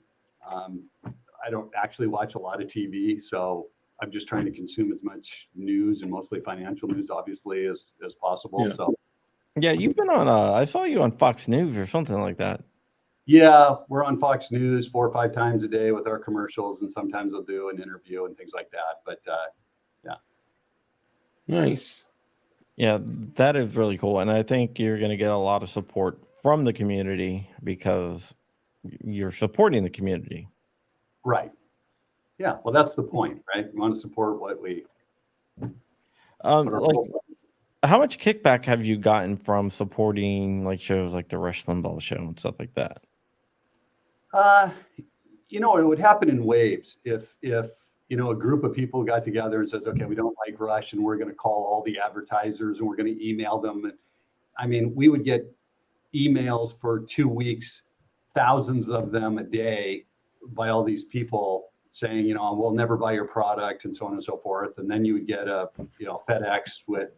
I don't actually watch a lot of TV, so I'm just trying to consume as much news, and mostly financial news, obviously, as possible. Yeah. So Yeah, you've been on. I saw you on Fox News or something like that. yeah, we're on Fox News 4 or 5 times a day with our commercials, and sometimes we'll do an interview and things like that. But yeah. Nice. Yeah, that is really cool, and I think you're going to get a lot of support from the community because you're supporting the community. Right. Yeah. Well, that's the point, right? We want to support what we. How much kickback have you gotten from supporting shows like the Rush Limbaugh show and stuff like that? It would happen in waves. If a group of people got together and says, okay, we don't like Rush, and we're going to call all the advertisers and we're going to email them. And I mean, we would get emails for 2 weeks, thousands of them a day by all these people saying, we'll never buy your product, and so on and so forth. And then you would get a, FedEx with,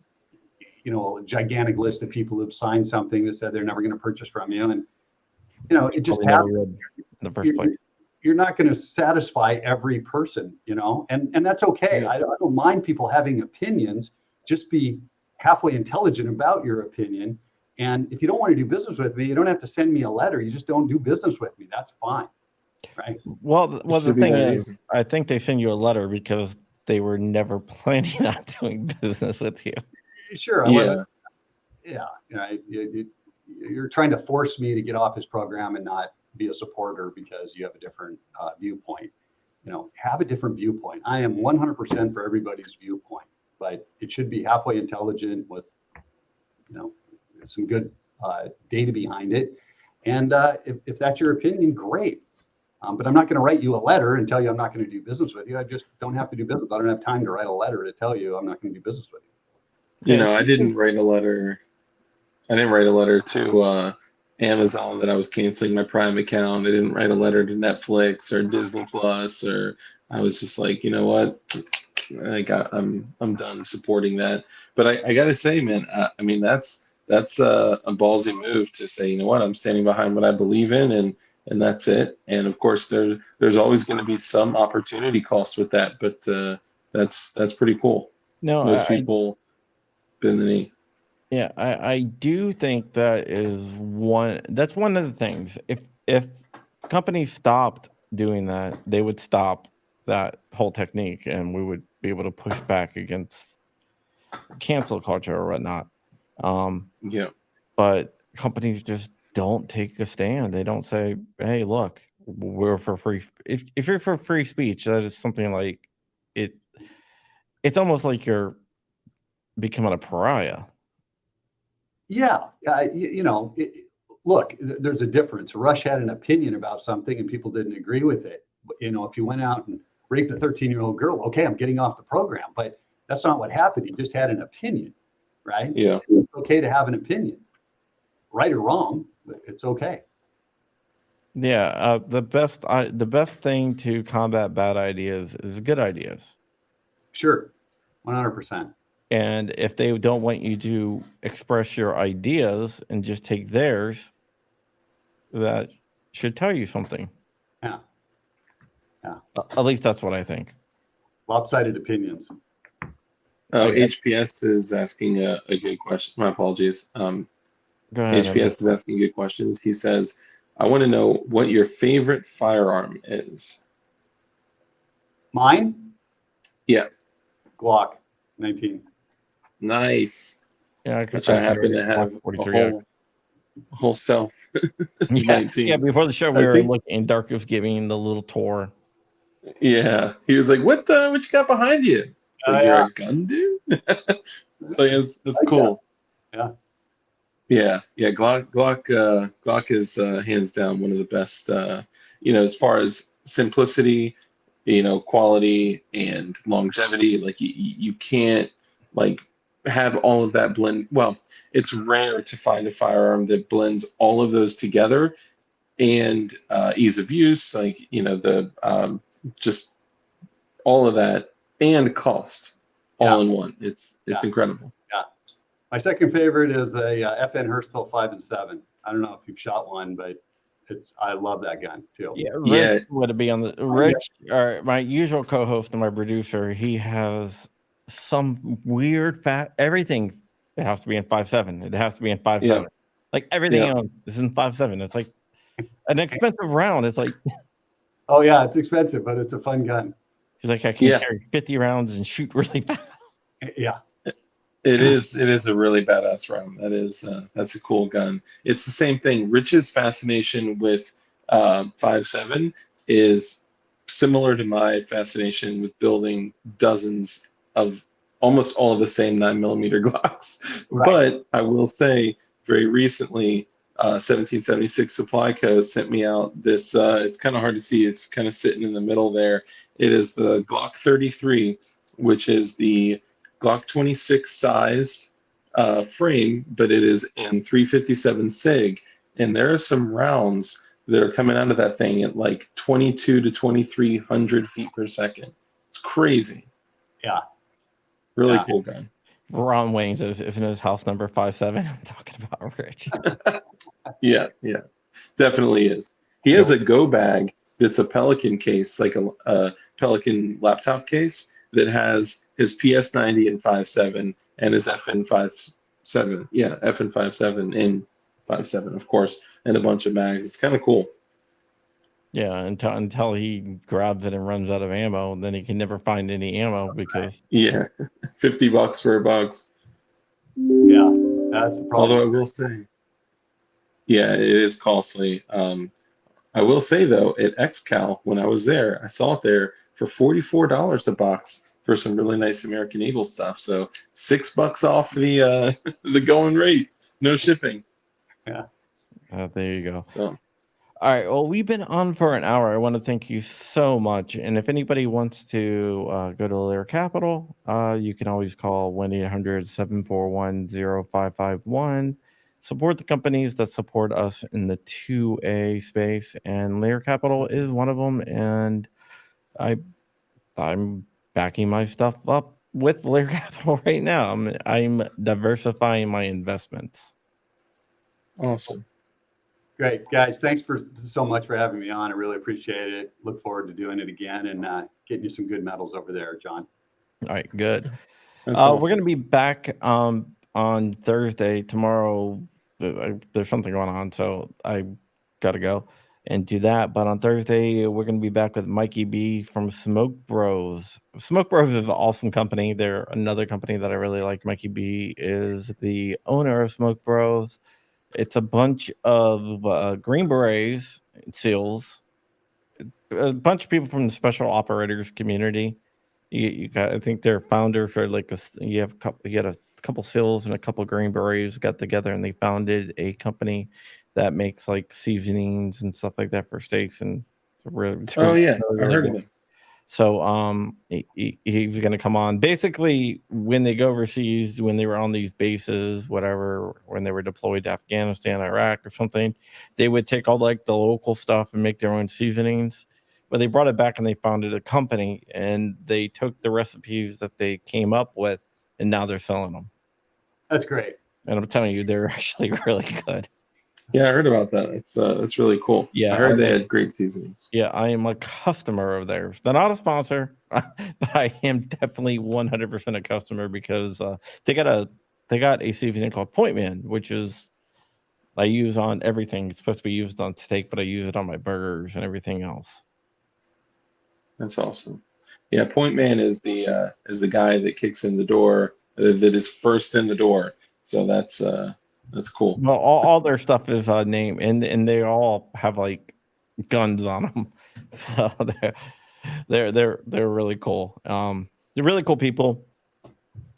a gigantic list of people who've signed something that said they're never going to purchase from you. And, it just happened in the first place. You're not going to satisfy every person, and that's okay. Yeah. I don't mind people having opinions. Just be halfway intelligent about your opinion. And if you don't want to do business with me, you don't have to send me a letter. You just don't do business with me. That's fine. Right. Well, the thing is, I think they send you a letter because they were never planning on doing business with you. Sure. Yeah. You're trying to force me to get off his program and not be a supporter because you have a different viewpoint. Have a different viewpoint. I am 100% for everybody's viewpoint, but it should be halfway intelligent with, some good data behind it. And if that's your opinion, great. But I'm not going to write you a letter and tell you I'm not going to do business with you. I just don't have to do business. I don't have time to write a letter to tell you I'm not going to do business with you. You Yeah, know, I didn't write a letter. I didn't write a letter to Amazon that I was canceling my Prime account. I didn't write a letter to Netflix or Disney Plus, or I was just like, you know what? I'm done supporting that. But I gotta say, man, I mean that's a ballsy move to say, you know what? I'm standing behind what I believe in, and that's it. And of course, there's always going to be some opportunity cost with that, but that's pretty cool. no, Most people bend the knee. yeah, I do think that's one of the things. If companies stopped doing that, they would stop that whole technique, and we would be able to push back against cancel culture or whatnot. Yeah. But companies just don't take a stand. They don't say, "Hey, look, we're for free." If you're for free speech, that is something like it. It's almost like you're becoming a pariah. Yeah, look, there's a difference. Rush had an opinion about something and people didn't agree with it. If you went out and raped a 13-year-old girl, okay, I'm getting off the program, but that's not what happened. He just had an opinion, right? Yeah. It's okay to have an opinion, right or wrong, but it's okay. Yeah, the best thing to combat bad ideas is good ideas. Sure, 100%. And if they don't want you to express your ideas and just take theirs, that should tell you something. Yeah, At least that's what I think. lopsided opinions. Oh, I- HPS is asking a good question. My apologies. Go ahead. HPS is asking good questions. He says, I want to know what your favorite firearm is. Mine? Yeah. Glock 19. Nice. Yeah, Which I happen to have a 43X. whole shelf. Yeah, 19. yeah. Before the show, we I were think- looking. Dark was giving the little tour. Yeah. He was like, what you got behind you? It's like, you're a gun dude? So yes, that's cool. Yeah. Yeah. Glock is hands down one of the best, as far as simplicity, quality and longevity. Like you can't like have all of that blend. Well, it's rare to find a firearm that blends all of those together, and ease of use, like the just all of that, and cost all in one. It's incredible. Yeah. My second favorite is a FN Hurstville 5 and 7. I don't know if you've shot one, but I love that gun too. Yeah, Rich would be on the Rich, my usual co-host and my producer. He has some weird everything. It has to be in 5.7. It has to be in 5.7. Like everything else is in 5.7. It's like an expensive round. It's like, oh yeah, it's expensive, but it's a fun gun. He's like, I can carry 50 rounds and shoot really fast. Yeah. It is a really badass round. That's a cool gun. It's the same thing. Rich's fascination with 5.7 is similar to my fascination with building dozens of almost all of the same 9mm Glocks. Right. But I will say, very recently, 1776 Supply Co. sent me out this. It's kind of hard to see. It's kind of sitting in the middle there. It is the Glock 33, which is the Glock 26 size frame, but it is in 357 SIG. And there are some rounds that are coming out of that thing at like 22 to 2,300 feet per second. It's crazy. Yeah. Really cool gun. Ron Wayne says, if in his house number 5.7, I'm talking about Rich. Yeah, definitely is. He has a go bag that's a Pelican case, like a Pelican laptop case that has his PS90 in 5.7 and his FN 5.7. Yeah, FN 5.7 in 5.7, of course, and a bunch of bags. It's kind of cool. Yeah, until he grabs it and runs out of ammo, then he can never find any ammo because $50 for a box. Yeah, that's the problem. Although I will say, it is costly. I will say though, at XCal when I was there, I saw it there for $44 a box for some really nice American Eagle stuff. So $6 off the the going rate, no shipping. Yeah. There you go. So. All right. Well, we've been on for an hour. I want to thank you so much. And if anybody wants to go to Lear Capital, you can always call 1-800-741-0551. Support the companies that support us in the 2A space, and Lear Capital is one of them. And I'm backing my stuff up with Lear Capital right now. I'm diversifying my investments. Awesome. Great, guys. Thanks so much for having me on. I really appreciate it. Look forward to doing it again and getting you some good medals over there, John. All right, good. That's awesome. We're going to be back on Thursday. Tomorrow, there's something going on, so I got to go and do that. But on Thursday, we're going to be back with Mikey B from Smoke Bros. Smoke Bros is an awesome company. They're another company that I really like. Mikey B is the owner of Smoke Bros. It's a bunch of Green Berets, SEALs, a bunch of people from the special operators community. You got, I think their founder for like you had a couple SEALs and a couple Green Berets got together and they founded a company that makes like seasonings and stuff like that for steaks. And it's really, I heard of him. So he's going to come on. Basically, when they go overseas, when they were on these bases, whatever, when they were deployed to Afghanistan, Iraq, or something, they would take all like the local stuff and make their own seasonings. But they brought it back and they founded a company, and they took the recipes that they came up with, and now they're selling them. That's great. And I'm telling you, they're actually really good. Yeah, I heard about that. It's really cool. Yeah, I heard they had great seasonings. Yeah, I am a customer of theirs. They're not a sponsor, but I am definitely 100% a customer because they got a seasoning called Point Man, which is I use on everything. It's supposed to be used on steak, but I use it on my burgers and everything else. That's awesome. Yeah, Point Man is the guy that kicks in the door, that is first in the door. So that's cool. Well, all their stuff is name, and they all have like guns on them, so they're really cool. They're really cool people.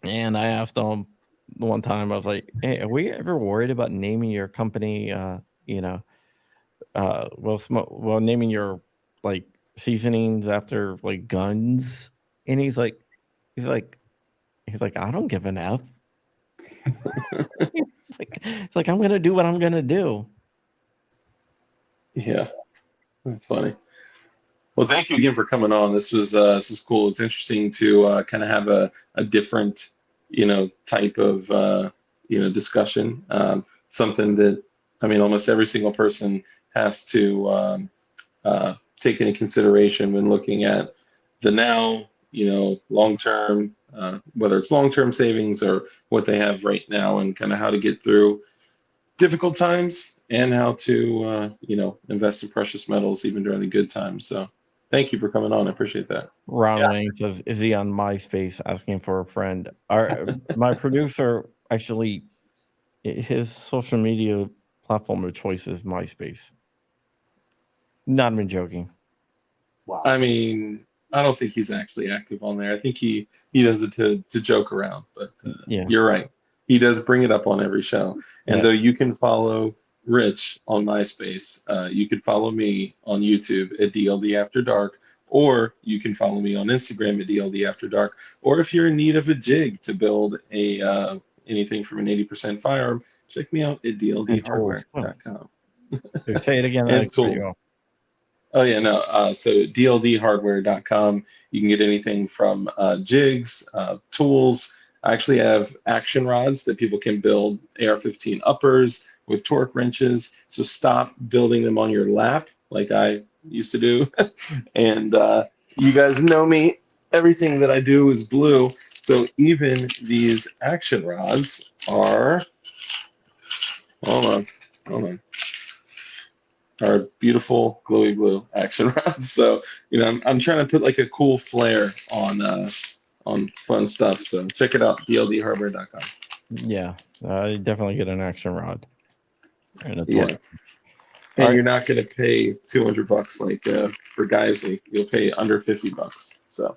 And I asked them one time, I was like, "Hey, are we ever worried about naming your company? Naming your like seasonings after like guns?" And he's like, I don't give an F. It's like I'm gonna do what I'm gonna do. Yeah, that's funny. Well, thank you again for coming on. This was cool. It's interesting to kind of have a different, type of discussion. Something that almost every single person has to take into consideration when looking at the now, long term, whether it's long term savings or what they have right now, and kind of how to get through difficult times and how to invest in precious metals even during the good times. So thank you for coming on. I appreciate that. Ron Wayne says, "Is he on MySpace asking for a friend?" My producer, actually, his social media platform of choice is MySpace. Not even joking. Wow. I don't think he's actually active on there. I think he does it to joke around, but Yeah. You're right. He does bring it up on every show. And though you can follow Rich on MySpace, you could follow me on YouTube at DLD After Dark, or you can follow me on Instagram at DLD After Dark. Or if you're in need of a jig to build anything from an 80% firearm, check me out at dldhardware.com. Say it again. And tools. Oh yeah, no. So dldhardware.com. You can get anything from jigs, tools. I actually have action rods that people can build AR-15 uppers with torque wrenches. So stop building them on your lap like I used to do. And you guys know me. Everything that I do is blue. So even these action rods are, hold on. Are beautiful glowy blue action rods. So I'm trying to put like a cool flair on fun stuff. So check it out, dldhardware.com. Yeah, you definitely get an action rod. And You're not going to pay $200 like for guys. You'll pay under $50. So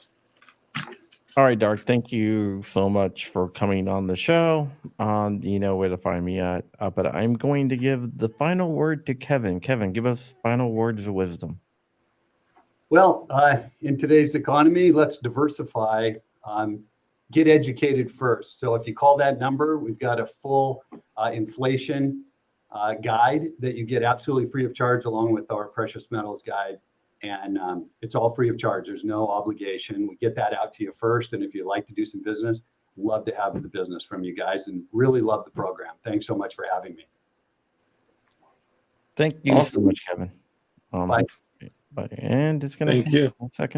All right, Dark. Thank you so much for coming on the show. You know where to find me at. But I'm going to give the final word to Kevin. Kevin, give us final words of wisdom. Well, in today's economy, let's diversify. Get educated first. So if you call that number, we've got a full inflation guide that you get absolutely free of charge, along with our precious metals guide. And it's all free of charge. There's no obligation. We get that out to you first. And if you'd like to do some business, love to have the business from you guys, and really love the program. Thanks so much for having me. Thank you so Awesome. much, Kevin. Bye. And it's going to Thank take you. 1 second.